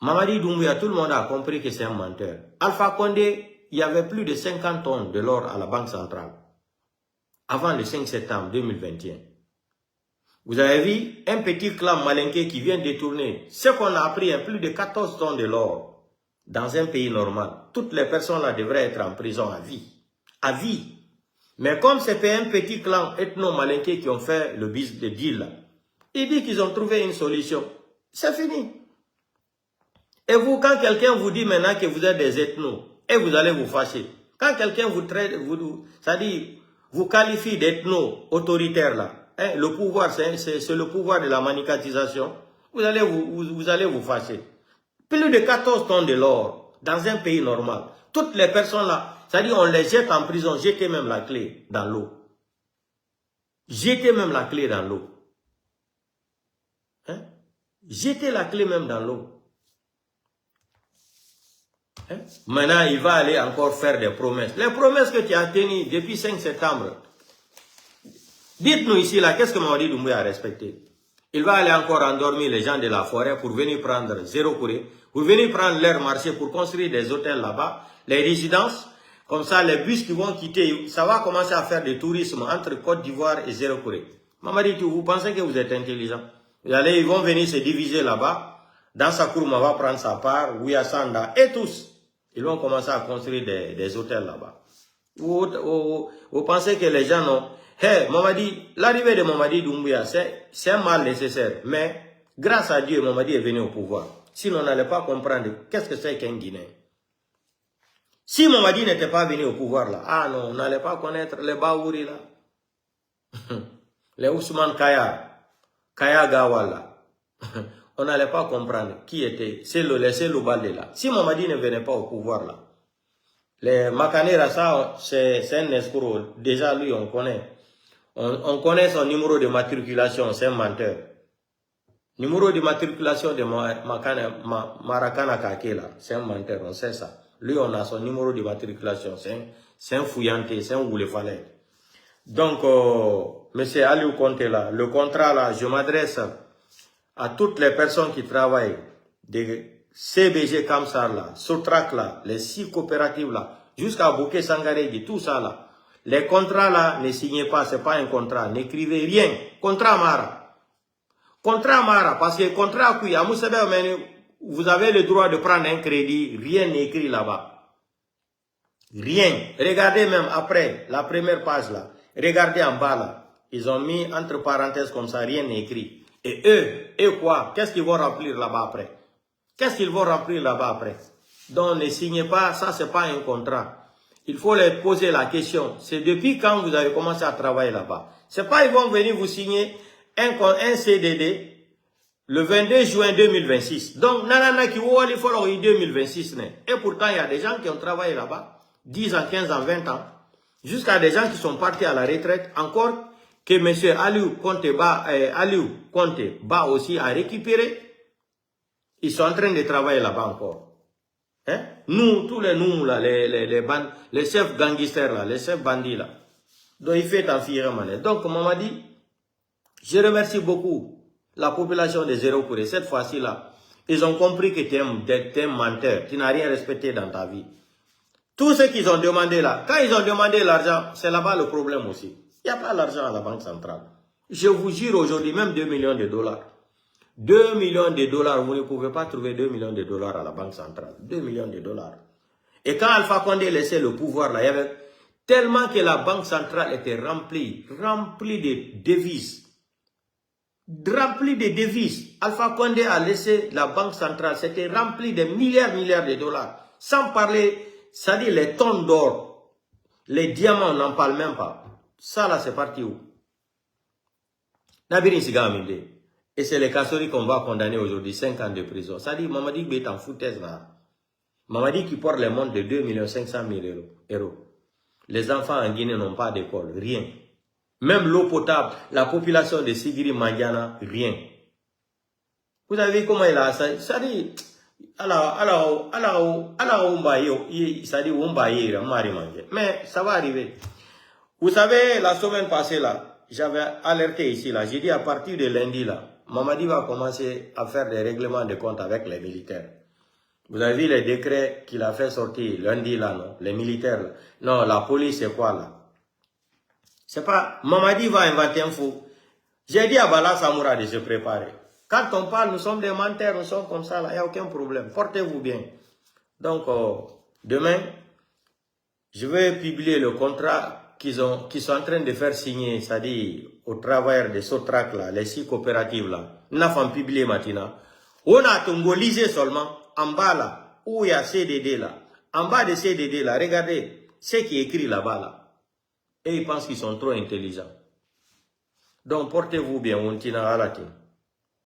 Mamadi Doumbouya, tout le monde a compris que c'est un menteur. Alpha Condé, il y avait plus de 50 tonnes de l'or à la Banque centrale. Avant le 5 septembre 2021. Vous avez vu un petit clan malinqué qui vient détourner ce qu'on a appris, plus de 14 tonnes de l'or dans un pays normal. Toutes les personnes là devraient être en prison à vie. À vie. Mais comme c'est un petit clan ethno-malinqué qui ont fait le deal là, il dit qu'ils ont trouvé une solution. C'est fini. Et vous, quand quelqu'un vous dit maintenant que vous êtes des ethnos, et vous allez vous fâcher. Quand quelqu'un vous traite, c'est-à-dire, vous qualifie d'ethno autoritaire là, hein, le pouvoir, c'est le pouvoir de la manicatisation, vous allez vous fâcher. Plus de 14 tonnes de l'or dans un pays normal. Toutes les personnes là, c'est-à-dire on les jette en prison, jetez même la clé dans l'eau. Jetez même la clé dans l'eau. Hein? Jetez la clé même dans l'eau. Hein? Maintenant, il va aller encore faire des promesses. Les promesses que tu as tenues depuis 5 septembre. Dites-nous ici, là, qu'est-ce que Mamadi Doumbouya a respecté? Il va aller encore endormir les gens de la forêt pour venir prendre Zéro Kouré, pour venir prendre leur marché, pour construire des hôtels là-bas, les résidences. Comme ça, les bus qui vont quitter, ça va commencer à faire du tourisme entre Côte d'Ivoire et Zéro Kouré. Mamadi, vous pensez que vous êtes intelligent? Ils vont venir se diviser là-bas. Dans Sakourma va prendre sa part, Ouya-Sanda et tous. Ils vont commencer à construire des hôtels là-bas. Vous pensez que les gens n'ont... Hey, Mamadi, l'arrivée de Mamadi Doumbouya, c'est un mal nécessaire. Mais Grâce à Dieu, Mamadi est venu au pouvoir. Sinon, on n'allait pas comprendre qu'est-ce que c'est qu'un Guinéen. Si Mamadi n'était pas venu au pouvoir là, ah non, on n'allait pas connaître les Baouri là. Les Ousmane Kaya Gawal là. On n'allait pas comprendre qui était. C'est le Balde là. Si Mamadi ne venait pas au pouvoir là, les Makanera, ça, c'est un escroc. Déjà, lui, on connaît. On connaît son numéro de matriculation, c'est un menteur. Numéro de matriculation de Marakana Kakela, c'est un menteur, on sait ça. Lui, on a son numéro de matriculation, c'est un fouillanté, c'est un Woulefalais. Donc, monsieur Aliou Conté là, le contrat là, je m'adresse à toutes les personnes qui travaillent, des CBG Kamsar là, Sotrak là, les 6 coopératives là, jusqu'à Bouké Sangaregi, tout ça là. Les contrats là, ne signez pas, c'est pas un contrat, n'écrivez rien. Contrat Mara. Contrat Mara, parce que contrat qui à Moussebe, vous avez le droit de prendre un crédit, rien n'est écrit là-bas. Rien. Regardez même après, la première page là, regardez en bas là, ils ont mis entre parenthèses comme ça, rien n'est écrit. Et eux quoi? Qu'est-ce qu'ils vont remplir là-bas après? Qu'est-ce qu'ils vont remplir là-bas après? Donc ne signez pas, ça c'est pas un contrat. Il faut leur poser la question. C'est depuis quand vous avez commencé à travailler là-bas? C'est pas ils vont venir vous signer un CDD le 22 juin 2026. Donc, nanana qui voit il faut en 2026. Et pourtant, il y a des gens qui ont travaillé là-bas 10 ans, 15 ans, 20 ans. Jusqu'à des gens qui sont partis à la retraite. Encore que M. Aliou Conté Ba aussi a récupéré. Ils sont en train de travailler là-bas encore. Hein? Nous, tous les nous, là, les chefs gangsters, là, les chefs bandits, là. Donc, il fait en fier, donc, Mamadi, je remercie beaucoup la population de Zéro Kouré. Cette fois-ci, là, ils ont compris que tu es un menteur. Tu n'as rien respecté dans ta vie. Tout ce qu'ils ont demandé là, quand ils ont demandé l'argent, c'est là-bas le problème aussi. Il n'y a pas l'argent à la Banque centrale. Je vous jure aujourd'hui, même 2 millions de dollars. 2 millions de dollars, vous ne pouvez pas trouver 2 millions de dollars à la Banque centrale. 2 millions de dollars. Et quand Alpha Condé laissait le pouvoir là, il y avait tellement que la Banque centrale était remplie de devises. Rempli de devises. Alpha Condé a laissé la Banque centrale, c'était rempli de milliards de dollars. Sans parler, ça dit les tonnes d'or, les diamants, on n'en parle même pas. Ça là, c'est parti où? Nabirin Sigaminde. Et c'est les Kassori qu'on va condamner aujourd'hui, 5 ans de prison. Ça dit, Mamadi est en foutaise là. Mamadi qui porte les montres de 2 500 000 euros. Les enfants en Guinée n'ont pas d'école, rien. Même l'eau potable, la population de Sigiri Mandiana, rien. Vous avez vu comment il a ça? Ça dit, mais ça va arriver. Vous savez, la semaine passée là, j'avais alerté ici là, j'ai dit à partir de lundi là, Mamadi va commencer à faire des règlements de compte avec les militaires. Vous avez vu les décrets qu'il a fait sortir lundi là, non? Les militaires là. Non, la police c'est quoi là? C'est pas, Mamadi va inventer un fou. J'ai dit à Bala Samoura de se préparer. Quand on parle, nous sommes des menteurs, nous sommes comme ça là, il n'y a aucun problème. Portez-vous bien. Donc, demain, je vais publier le contrat qu'ils sont en train de faire signer, c'est-à-dire aux travailleurs de Sotrak là, les 6 coopératives là. Nous avons publié maintenant. On a tongolisé seulement en bas là, où il y a CDD là. En bas de CDD là, regardez ce qui est écrit là-bas là. Et ils pensent qu'ils sont trop intelligents. Donc portez-vous bien, on tient à la